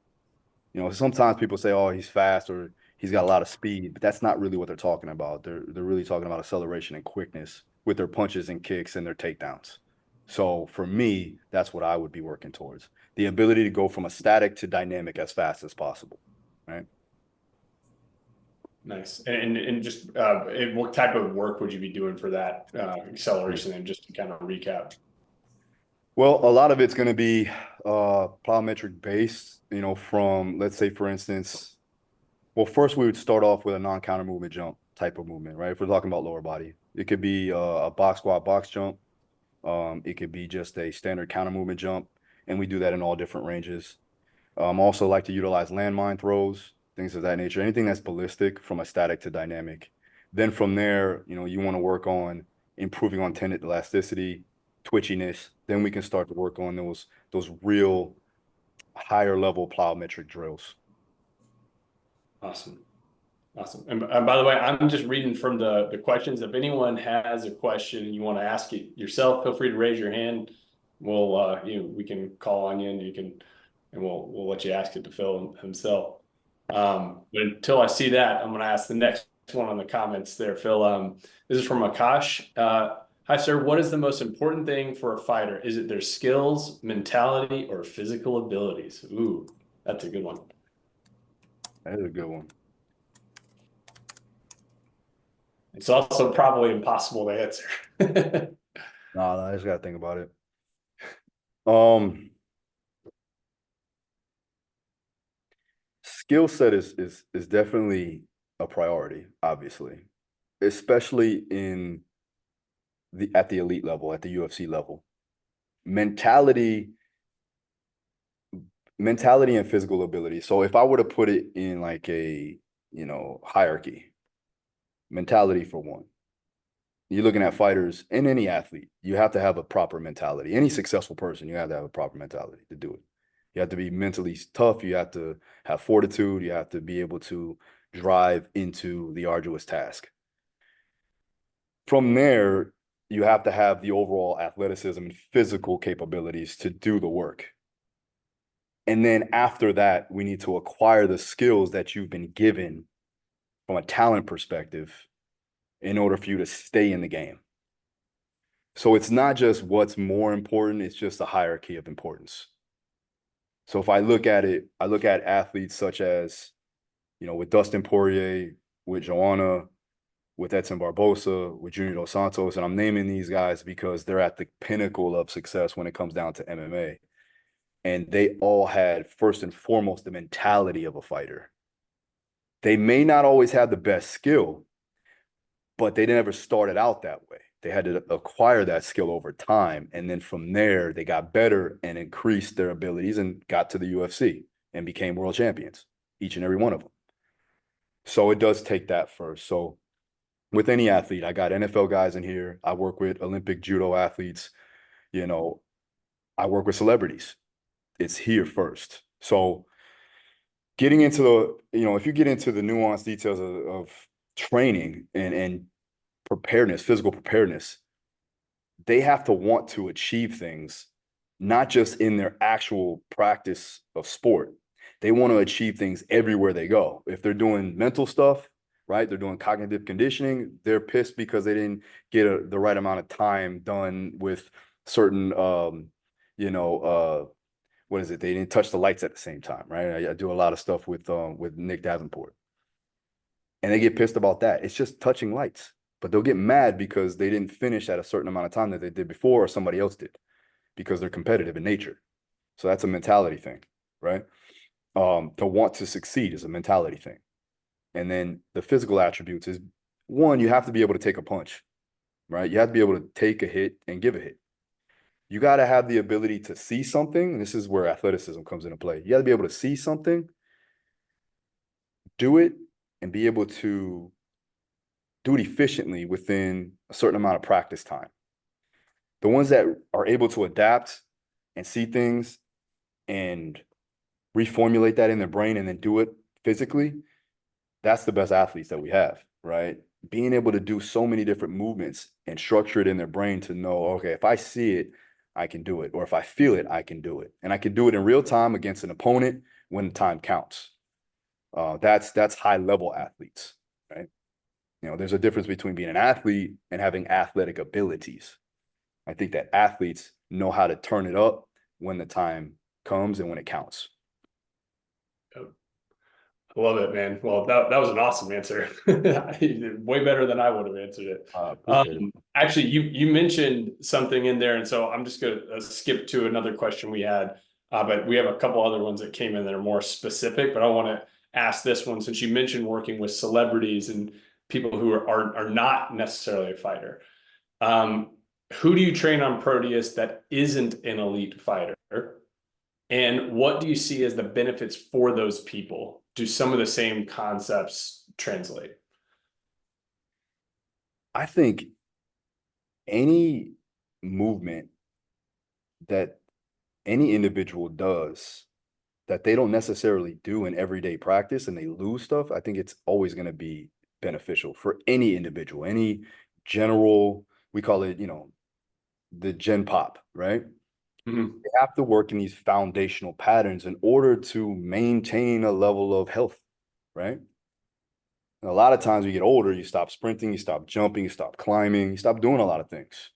Sometimes people say, oh, he's fast or he's got a lot of speed, but that's not really what they're talking about. They're really talking about acceleration and quickness with their punches and kicks and their takedowns. So for me, that's what I would be working towards. The ability to go from a static to dynamic as fast as possible, right? Nice. And just what type of work would you be doing for that acceleration? And just to kind of recap. Well, a lot of it's going to be plyometric based, from, let's say, for instance, well, first we would start off with a non-counter movement jump type of movement, right? If we're talking about lower body, it could be a box squat box jump. It could be just a standard counter movement jump, and we do that in all different ranges. Also like to utilize landmine throws, things of that nature, anything that's ballistic from a static to dynamic. Then from there, you want to work on improving on tendon elasticity, twitchiness. Then we can start to work on those real higher level plyometric drills. Awesome. And by the way, I'm just reading from the questions. If anyone has a question and you want to ask it yourself, feel free to raise your hand. We'll we can call on you and we'll let you ask it to Phil himself. But until I see that, I'm going to ask the next one on the comments there, Phil. This is from Akash. Hi, sir. What is the most important thing for a fighter? Is it their skills, mentality, or physical abilities? Ooh, that's a good one. That is a good one. It's also probably impossible to answer. No, I just gotta think about it. Skill set is definitely a priority, obviously, especially at the elite level, at the UFC level. Mentality and physical ability. So if I were to put it in like a, hierarchy, mentality for one. You're looking at fighters and any athlete, you have to have a proper mentality. Any successful person, you have to have a proper mentality to do it. You have to be mentally tough. You have to have fortitude. You have to be able to drive into the arduous task. From there, you have to have the overall athleticism and physical capabilities to do the work. And then after that, we need to acquire the skills that you've been given from a talent perspective in order for you to stay in the game. So it's not just what's more important, it's just a hierarchy of importance. So if I look at it, I look at athletes such as, with Dustin Poirier, with Joanna, with Edson Barbosa, with Junior Dos Santos, and I'm naming these guys because they're at the pinnacle of success when it comes down to MMA. And they all had, first and foremost, the mentality of a fighter. They may not always have the best skill, but they never started out that way. They had to acquire that skill over time. And then from there, they got better and increased their abilities and got to the UFC and became world champions, each and every one of them. So it does take that first. So with any athlete, I got NFL guys in here. I work with Olympic judo athletes. You know, I work with celebrities. It's here first. So getting into the, if you get into the nuanced details of training and preparedness, physical preparedness, they have to want to achieve things, not just in their actual practice of sport. They want to achieve things everywhere they go. If they're doing mental stuff, right, they're doing cognitive conditioning, they're pissed because they didn't get the right amount of time done with certain, what is it? They didn't touch the lights at the same time, right? I do a lot of stuff with Nick Davenport, and they get pissed about that. It's just touching lights, but they'll get mad because they didn't finish at a certain amount of time that they did before or somebody else did, because they're competitive in nature. So that's a mentality thing, right? To want to succeed is a mentality thing. And then the physical attributes is, one, you have to be able to take a punch, right? You have to be able to take a hit and give a hit. You got to have the ability to see something. And this is where athleticism comes into play. You got to be able to see something, do it, and be able to do it efficiently within a certain amount of practice time. The ones that are able to adapt and see things and reformulate that in their brain and then do it physically, that's the best athletes that we have, right? Being able to do so many different movements and structure it in their brain to know, okay, if I see it, I can do it. Or if I feel it, I can do it. And I can do it in real time against an opponent when time counts. That's high level athletes, right? There's a difference between being an athlete and having athletic abilities. I think that athletes know how to turn it up when the time comes and when it counts. I love it, man. Well, that was an awesome answer. Way better than I would have answered it. Actually, you mentioned something in there, and so I'm just going to skip to another question we had, but we have a couple other ones that came in that are more specific, but I want to ask this one, since you mentioned working with celebrities and people who are not necessarily a fighter. Who do you train on Proteus that isn't an elite fighter? And what do you see as the benefits for those people? Do some of the same concepts translate? I think any movement that any individual does that they don't necessarily do in everyday practice and they lose stuff, I think it's always going to be beneficial for any individual, any general, we call it, the gen pop, right? Mm-hmm. They have to work in these foundational patterns in order to maintain a level of health, right? And a lot of times we get older, you stop sprinting, you stop jumping, you stop climbing, you stop doing a lot of things.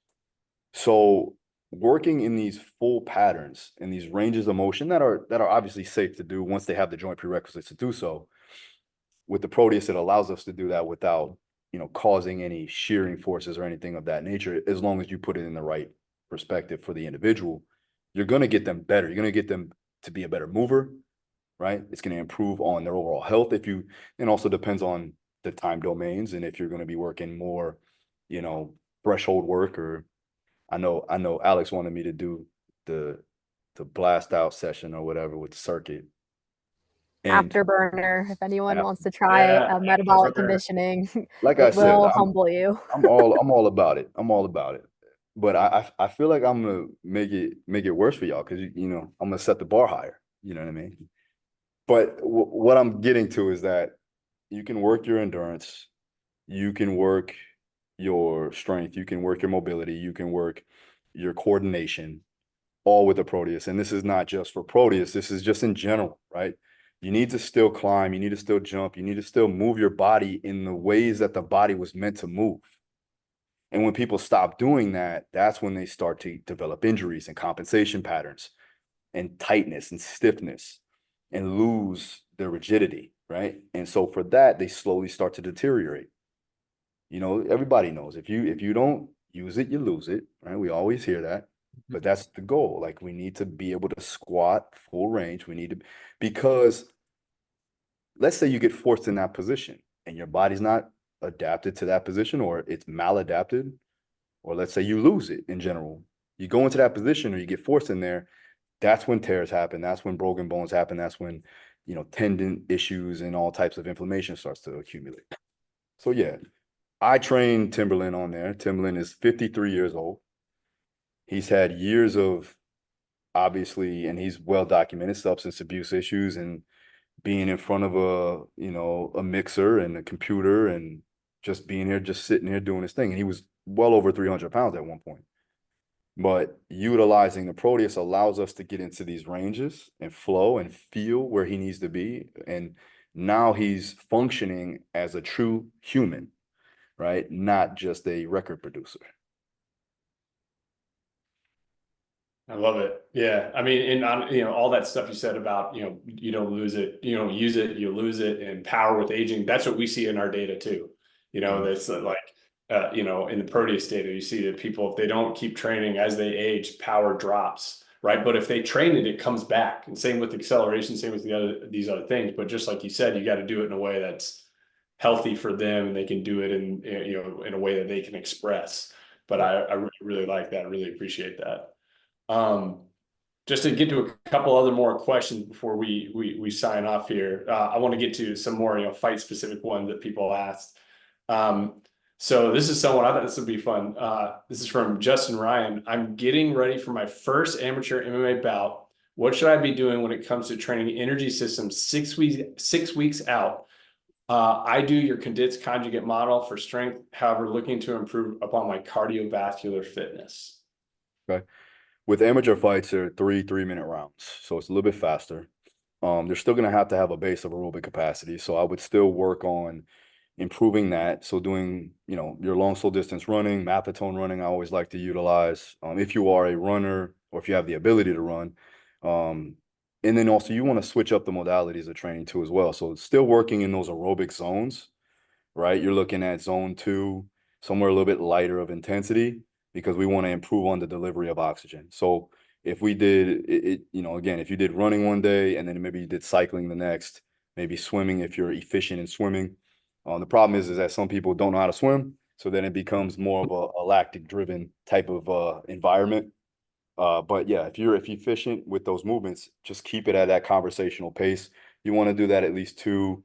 So working in these full patterns and these ranges of motion that are obviously safe to do once they have the joint prerequisites to do so, with the Proteus, it allows us to do that without, causing any shearing forces or anything of that nature, as long as you put it in the right perspective for the individual. You're going to get them better. You're going to get them to be a better mover, right? It's going to improve on their overall health. And also depends on the time domains. And if you're going to be working more, threshold work, or I know Alex wanted me to do the blast out session or whatever with the circuit. And Afterburner, if anyone wants to try metabolic conditioning, like it will humble you. I'm all about it. I'm all about it. But I feel like I'm gonna make it worse for y'all, because I'm gonna set the bar higher. You know what I mean? But what I'm getting to is that you can work your endurance, you can work your strength, you can work your mobility, you can work your coordination, all with the Proteus. And this is not just for Proteus, this is just in general, right? You need to still climb, you need to still jump, you need to still move your body in the ways that the body was meant to move. And when people stop doing that, that's when they start to develop injuries and compensation patterns and tightness and stiffness and lose their rigidity, right? And so for that, they slowly start to deteriorate. Everybody knows if you don't use it, you lose it, right? We always hear that. But that's the goal. Like, we need to be able to squat full range. Because let's say you get forced in that position and your body's not adapted to that position, or it's maladapted, or let's say you lose it in general, you go into that position or you get forced in there, that's when tears happen. That's when broken bones happen. That's when, you know, tendon issues and all types of inflammation starts to accumulate. So yeah, I trained Timberland on there. Timberland is 53 years old. He's had years of, obviously, and he's well documented, substance abuse issues and being in front of a, you know, a mixer and a computer and just being here, just sitting here doing his thing. And he was well over 300 pounds at one point. But utilizing the Proteus allows us to get into these ranges and flow and feel where he needs to be. And now he's functioning as a true human, right? Not just a record producer. I love it. Yeah. I mean, and on, you know, all that stuff you said about, you know, you don't lose it, you don't use it, you lose it, and power with aging. That's what we see in our data too. You know, that's like, you know, in the Proteus data, you see that people, if they don't keep training as they age, power drops, right? But if they train it, it comes back. And same with acceleration, same with these other things. But just like you said, you got to do it in a way that's healthy for them, and they can do it in, you know, in a way that they can express. But I really, really like that. I really appreciate that. Just to get to a couple other more questions before we sign off here. I want to get to some more, you know, fight specific ones that people asked. So this is someone, I thought this would be fun. This is from Justin Ryan. I'm getting ready for my first amateur MMA bout. What should I be doing when it comes to training energy systems 6 weeks out? I do your condensed conjugate model for strength, however, looking to improve upon my cardiovascular fitness. Okay. With amateur fights, they're 3-3-minute rounds, so it's a little bit faster. They're still going to have a base of aerobic capacity, so I would still work on improving that. So doing, you know, your long, slow distance running, marathon running, I always like to utilize if you are a runner or if you have the ability to run. And then also you want to switch up the modalities of training too as well. So still working in those aerobic zones, right? You're looking at zone 2, somewhere a little bit lighter of intensity, because we want to improve on the delivery of oxygen. So if we did it, you know, again, if you did running one day and then maybe you did cycling the next, maybe swimming if you're efficient in swimming. The problem is that some people don't know how to swim, so then it becomes more of a lactic-driven type of environment. But yeah, if you're efficient with those movements, just keep it at that conversational pace. You want to do that at least 2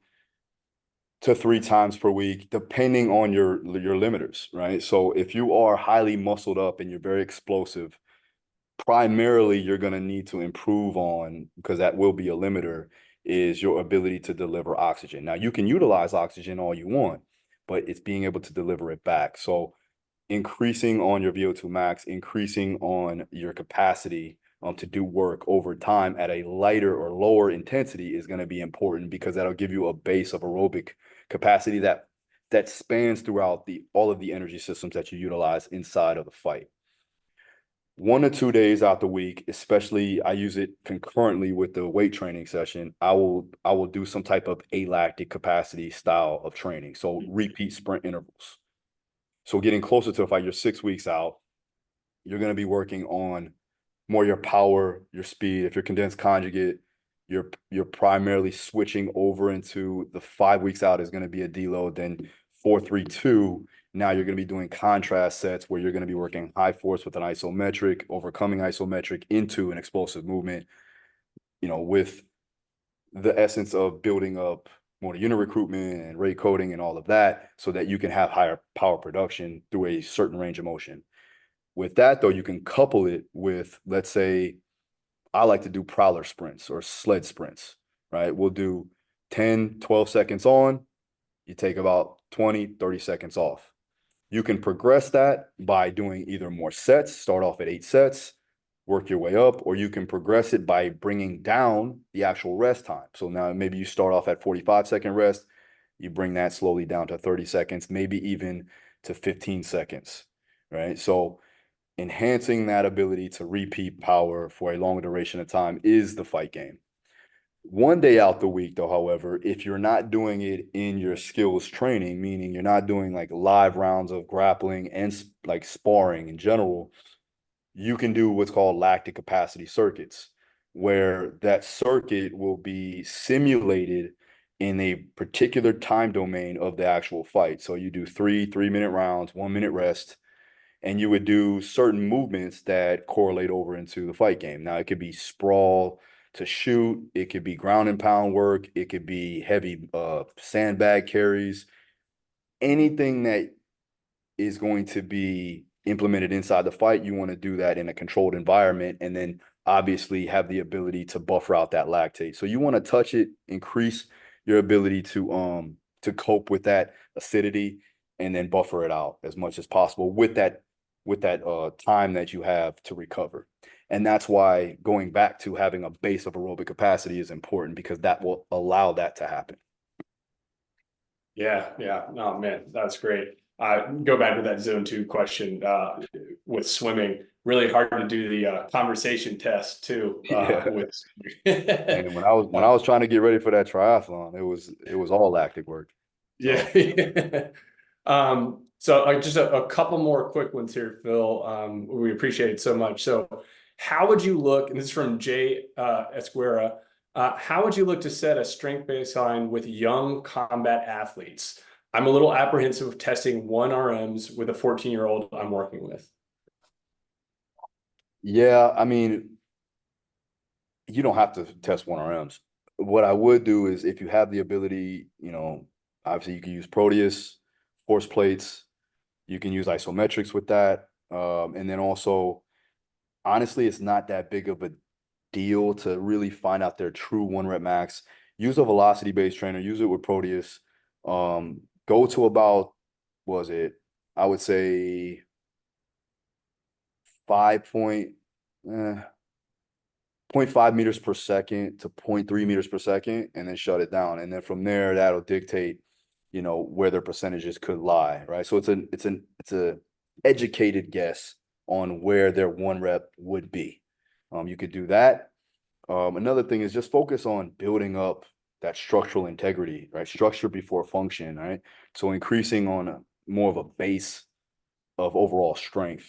to 3 times per week, depending on your limiters, right? So if you are highly muscled up and you're very explosive, primarily you're going to need to improve on, because that will be a limiter, is your ability to deliver oxygen. Now, you can utilize oxygen all you want, but it's being able to deliver it back. So increasing on your VO2 max, increasing on your capacity to do work over time at a lighter or lower intensity is going to be important, because that'll give you a base of aerobic capacity that spans throughout all of the energy systems that you utilize inside of the fight. 1 to 2 days out the week, especially I use it concurrently with the weight training session. I will do some type of alactic capacity style of training. So repeat sprint intervals. So getting closer to the fight, you're 6 weeks out, you're going to be working on more your power, your speed. If you're condensed conjugate, you're primarily switching over into the 5 weeks out is going to be a deload. Then 4-3-2. Now you're going to be doing contrast sets where you're going to be working high force with an isometric, overcoming isometric into an explosive movement, you know, with the essence of building up more unit recruitment and rate coding and all of that, so that you can have higher power production through a certain range of motion. With that, though, you can couple it with, let's say, I like to do prowler sprints or sled sprints, right? We'll do 10, 12 seconds on, you take about 20, 30 seconds off. You can progress that by doing either more sets, start off at 8 sets, work your way up, or you can progress it by bringing down the actual rest time. So now maybe you start off at 45-second rest, you bring that slowly down to 30 seconds, maybe even to 15 seconds, right? So enhancing that ability to repeat power for a longer duration of time is the fight game. 1 day out the week, though, however, if you're not doing it in your skills training, meaning you're not doing like live rounds of grappling and like sparring in general, you can do what's called lactic capacity circuits, where that circuit will be simulated in a particular time domain of the actual fight. So you do 3 3-minute rounds, 1 minute rest, and you would do certain movements that correlate over into the fight game. Now, it could be sprawl to shoot, it could be ground and pound work, it could be heavy sandbag carries, anything that is going to be implemented inside the fight. You want to do that in a controlled environment, and then obviously have the ability to buffer out that lactate. So you want to touch it, increase your ability to cope with that acidity, and then buffer it out as much as possible with that time that you have to recover. And that's why going back to having a base of aerobic capacity is important, because that will allow that to happen. Yeah. No, man, that's great. Go back to that zone 2 question with swimming. Really hard to do the conversation test too. With and when I was trying to get ready for that triathlon, it was all lactic work. So. Yeah. So just a couple more quick ones here, Phil. We appreciate it so much. So how would you look, and this is from Jay Esquera, how would you look to set a strength baseline with young combat athletes? I'm a little apprehensive of testing 1 RMs with a 14-year-old I'm working with. Yeah, I mean, you don't have to test 1 RMs. What I would do is, if you have the ability, obviously you can use Proteus, force plates, you can use isometrics with that. And then also, honestly, it's not that big of a deal to really find out their true 1 rep max. Use a velocity-based trainer, use it with Proteus. Go to about, I would say 0.5 meters per second to 0.3 meters per second, and then shut it down. And then from there, that'll dictate, where their percentages could lie, right? So it's a educated guess on where their 1 rep would be. You could do that. Another thing is just focus on building up that structural integrity, right? Structure before function, right? So increasing on more of a base of overall strength,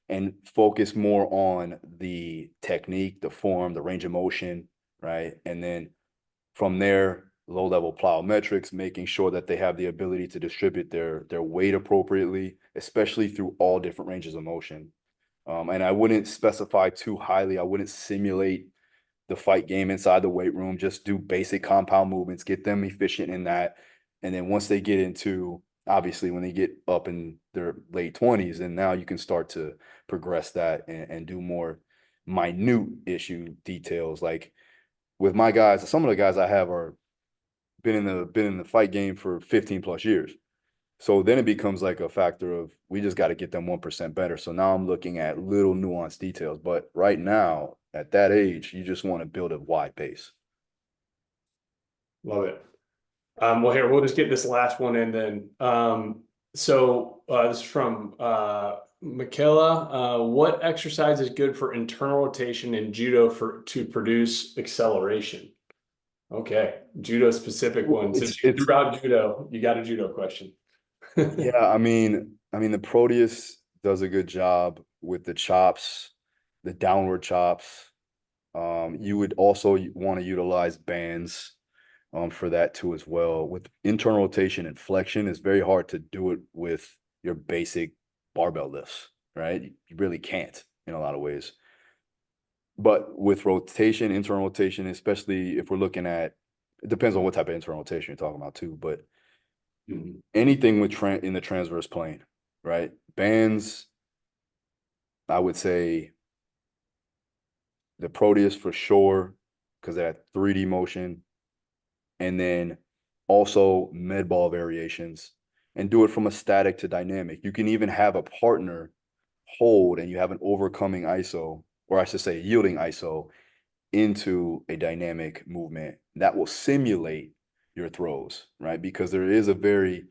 and focus more on the technique, the form, the range of motion, right? And then from there, low-level plyometrics, making sure that they have the ability to distribute their weight appropriately, especially through all different ranges of motion. And I wouldn't specify too highly. I wouldn't simulate the fight game inside the weight room. Just do basic compound movements, get them efficient in that. And then once they get into, obviously, when they get up in their late 20s, and now you can start to progress that and do more minute issue details. Like with my guys, some of the guys I have are been in the fight game for 15 plus years. So then it becomes like a factor of, we just got to get them 1% better. So now I'm looking at little nuanced details. But right now, at that age, you just want to build a wide base. Love it. Well, here, we'll just get this last one in then. This is from Michaela. What exercise is good for internal rotation in judo to produce acceleration? Okay, judo specific one. Since you threw out judo, you got a judo question. Yeah, I mean, the Proteus does a good job with the chops, the downward chops. You would also want to utilize bands for that too as well. With internal rotation and flexion, it's very hard to do it with your basic barbell lifts, right? You really can't in a lot of ways. But with rotation, internal rotation, especially if we're looking at, it depends on what type of internal rotation you're talking about too, but anything with in the transverse plane, right? Bands, I would say the Proteus for sure, because that 3D motion, and then also med ball variations, and do it from a static to dynamic. You can even have a partner hold, and you have an overcoming ISO, or I should say yielding ISO, into a dynamic movement that will simulate your throws, right? Because there is a very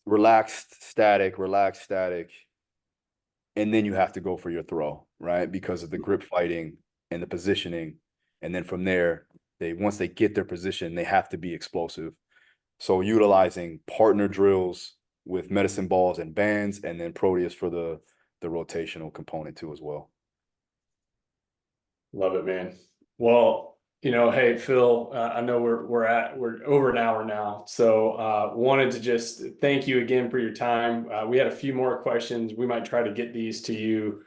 relaxed, static, and then you have to go for your throw, right? Because of the grip fighting and the positioning. And then from there, once they get their position, they have to be explosive. So utilizing partner drills with medicine balls and bands, and then Proteus for the rotational component too as well. Love it, man. Well, hey, Phil, I know we're over an hour now. So wanted to just thank you again for your time. We had a few more questions. We might try to get these to you,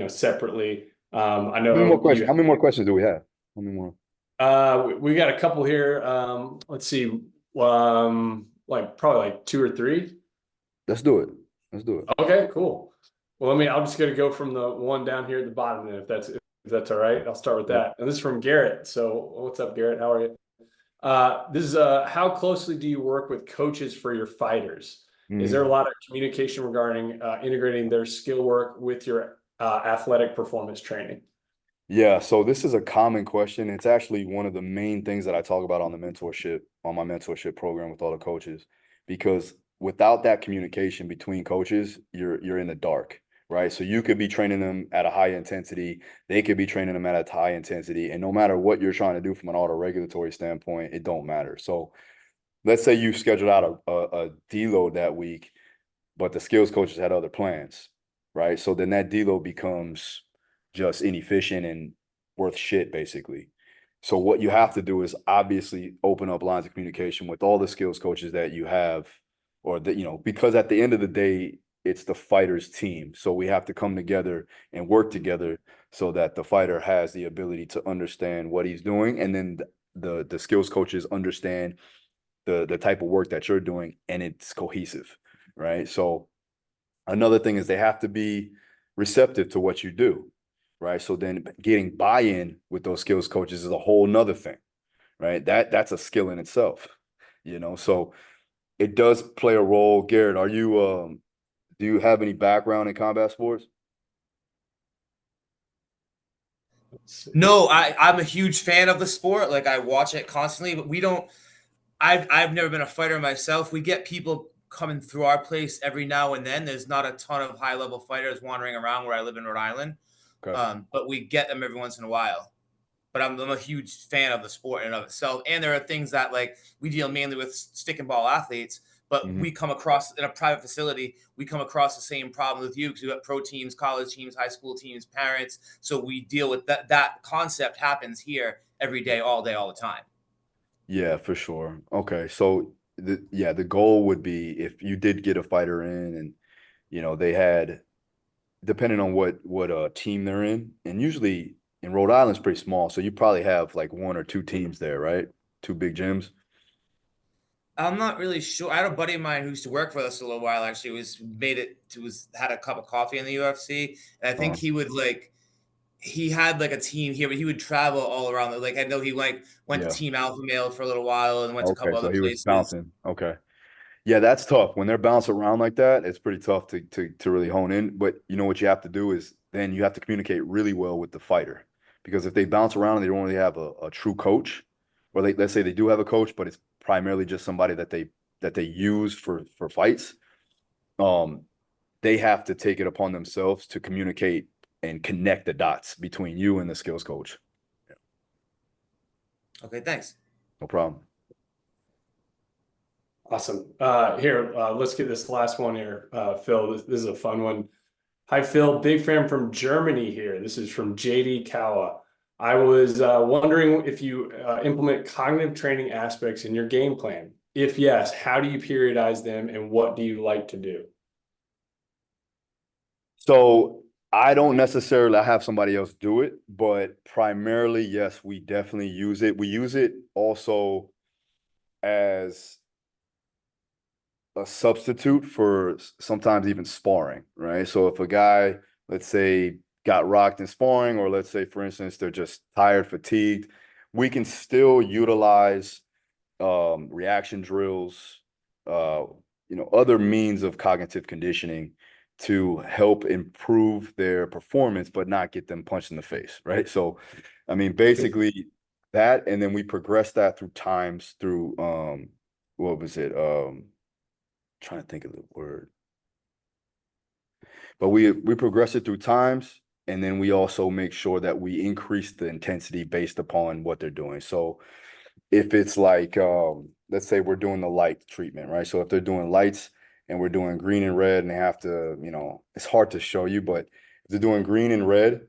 separately. I know How many more questions do we have? How many more? We got a couple here. Let's see. Like probably like 2 or 3. Let's do it. Let's do it. Okay, cool. Well, I'm just gonna go from the one down here at the bottom then, if that's all right. I'll start with that. And this is from Garrett. So what's up, Garrett? How are you? This is how closely do you work with coaches for your fighters? Is there a lot of communication regarding integrating their skill work with your athletic performance training? Yeah, so this is a common question. It's actually one of the main things that I talk about on my mentorship program with all the coaches, because without that communication between coaches, you're in the dark, right? So you could be training them at a high intensity, they could be training them at a high intensity, and no matter what you're trying to do from an auto-regulatory standpoint, it don't matter. So let's say you scheduled out a deload that week, but the skills coaches had other plans, right? So then that deload becomes just inefficient and worth shit, basically. So what you have to do is obviously open up lines of communication with all the skills coaches that you have, or that, because at the end of the day, it's the fighter's team. So we have to come together and work together so that the fighter has the ability to understand what he's doing. And then the skills coaches understand the type of work that you're doing, and it's cohesive, right? So another thing is they have to be receptive to what you do, right? So then getting buy-in with those skills coaches is a whole nother thing, right? That's a skill in itself, so it does play a role. Garrett, do you have any background in combat sports? No, I'm a huge fan of the sport. Like I watch it constantly, but we don't. I've never been a fighter myself. We get people coming through our place every now and then. There's not a ton of high level fighters wandering around where I live in Rhode Island, but we get them every once in a while. But I'm a huge fan of the sport in and of itself. And there are things that like we deal mainly with stick and ball athletes, but we come across in a private facility, we come across the same problem with you because we got pro teams, college teams, high school teams, parents. So we deal with that concept happens here every day, all the time. Yeah, for sure. Okay. So the goal would be if you did get a fighter in and, they had, depending on what team they're in, and usually in Rhode Island it's pretty small, so you probably have like 1 or 2 teams there, right? 2 big gyms. I'm not really sure. I had a buddy of mine who used to work for us a little while. Actually, had a cup of coffee in the UFC, and I think he had like a team here, but he would travel all around. Like I know he went to Team Alpha Male for a little while and went to a couple other he was places. bouncing. Okay. Yeah, that's tough. When they're bouncing around like that, it's pretty tough to really hone in. But what you have to do is then you have to communicate really well with the fighter. Because if they bounce around and they don't really have a true coach, or let's say they do have a coach, but it's primarily just somebody that they use for fights, they have to take it upon themselves to communicate and connect the dots between you and the skills coach. Yeah. Okay, thanks. No problem. Awesome. Here, let's get this last one here, Phil. This is a fun one. Hi, Phil. Big fan from Germany here. This is from JD Kawa. I was wondering if you implement cognitive training aspects in your game plan. If yes, how do you periodize them and what do you like to do? So I don't necessarily have somebody else do it, but primarily, yes, we definitely use it. We use it also as a substitute for sometimes even sparring, right? So if a guy, let's say, got rocked in sparring, or let's say, for instance, they're just tired, fatigued, we can still utilize reaction drills, other means of cognitive conditioning to help improve their performance, but not get them punched in the face, right? So, I mean, basically that, and then we progress that through what was it? Trying to think of the word. But we progress it through times, and then we also make sure that we increase the intensity based upon what they're doing. So if it's like, let's say we're doing the light treatment, right? So if they're doing lights and we're doing green and red and they have to, it's hard to show you, but if they're doing green and red,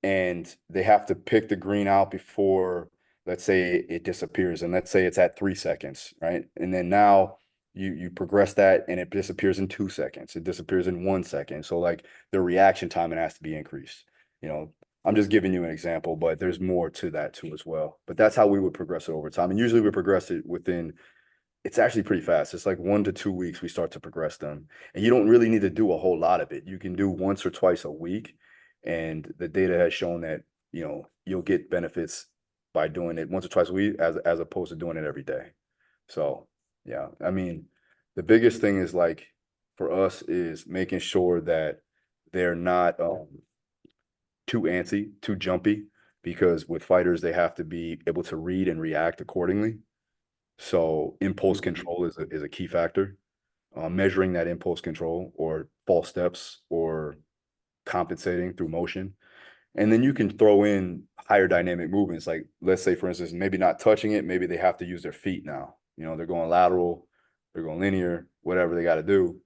and they have to pick the green out before, let's say, it disappears, and let's say it's at 3 seconds, right? And then now you progress that and it disappears in 2 seconds. It disappears in 1 second. So like the reaction time, it has to be increased. You know, I'm just giving you an example, but there's more to that too as well. But that's how we would progress it over time. And usually we progress it within, it's actually pretty fast. It's like 1 to 2 weeks we start to progress them. And you don't really need to do a whole lot of it. You can do once or twice a week. And the data has shown that, you know, you'll get benefits by doing it once or twice a week as opposed to doing it every day. So yeah, I mean, the biggest thing is like for us is making sure that they're not too antsy, too jumpy, because with fighters, they have to be able to read and react accordingly. So impulse control is a key factor. Measuring that impulse control or false steps or compensating through motion. And then you can throw in higher dynamic movements. Like let's say, for instance, maybe not touching it, maybe they have to use their feet now. You know, they're going lateral, they're going linear, whatever they got to do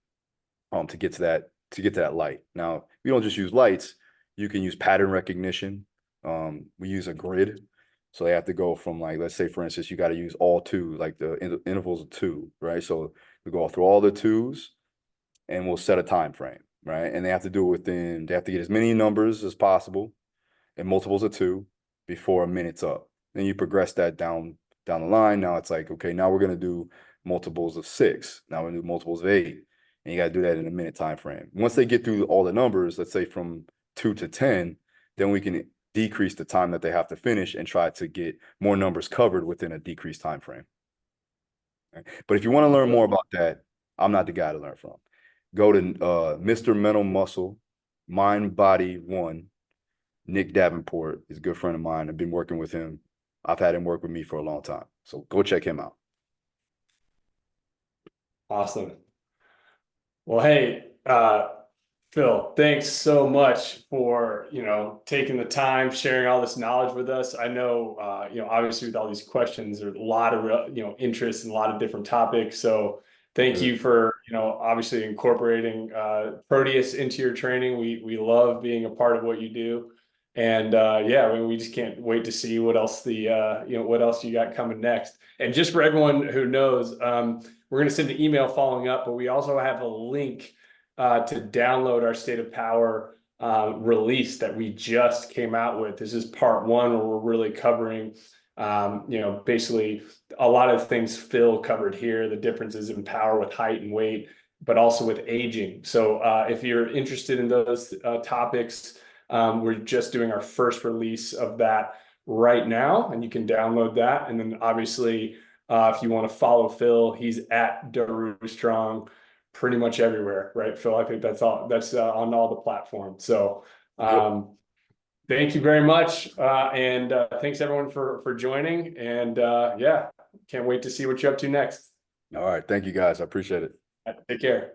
to get to that light. Now, we don't just use lights, you can use pattern recognition. We use a grid. So they have to go from, like, let's say, for instance, you got to use all two, like the intervals of 2, right? So we go through all the 2s and we'll set a time frame, right? And they have to do it they have to get as many numbers as possible and multiples of 2 before a minute's up. Then you progress that down the line. Now it's like, okay, now we're going to do multiples of 6. Now we're going to do multiples of 8. And you got to do that in a minute time frame. Once they get through all the numbers, let's say from 2 to 10, then we can decrease the time that they have to finish and try to get more numbers covered within a decreased time frame. Okay. But if you want to learn more about that, I'm not the guy to learn from. Go to Mr. Mental Muscle, Mind Body 1. Nick Davenport is a good friend of mine. I've been working with him. I've had him work with me for a long time. So go check him out. Awesome. Well, hey, Phil, thanks so much for, taking the time, sharing all this knowledge with us. I know, obviously with all these questions, there's a lot of, interest in a lot of different topics. So thank you for, obviously incorporating Proteus into your training. We love being a part of what you do. And we just can't wait to see what else what else you got coming next. And just for everyone who knows, we're going to send an email following up, but we also have a link to download our State of Power release that we just came out with. This is part 1 where we're really covering, basically a lot of things Phil covered here, the differences in power with height and weight, but also with aging. So if you're interested in those topics, we're just doing our first release of that right now, and you can download that. And then obviously, if you want to follow Phil, he's at Daru Strong pretty much everywhere, right, Phil? I think that's on all the platforms. So thank you very much. And thanks everyone for joining. And can't wait to see what you're up to next. All right. Thank you guys. I appreciate it. Take care.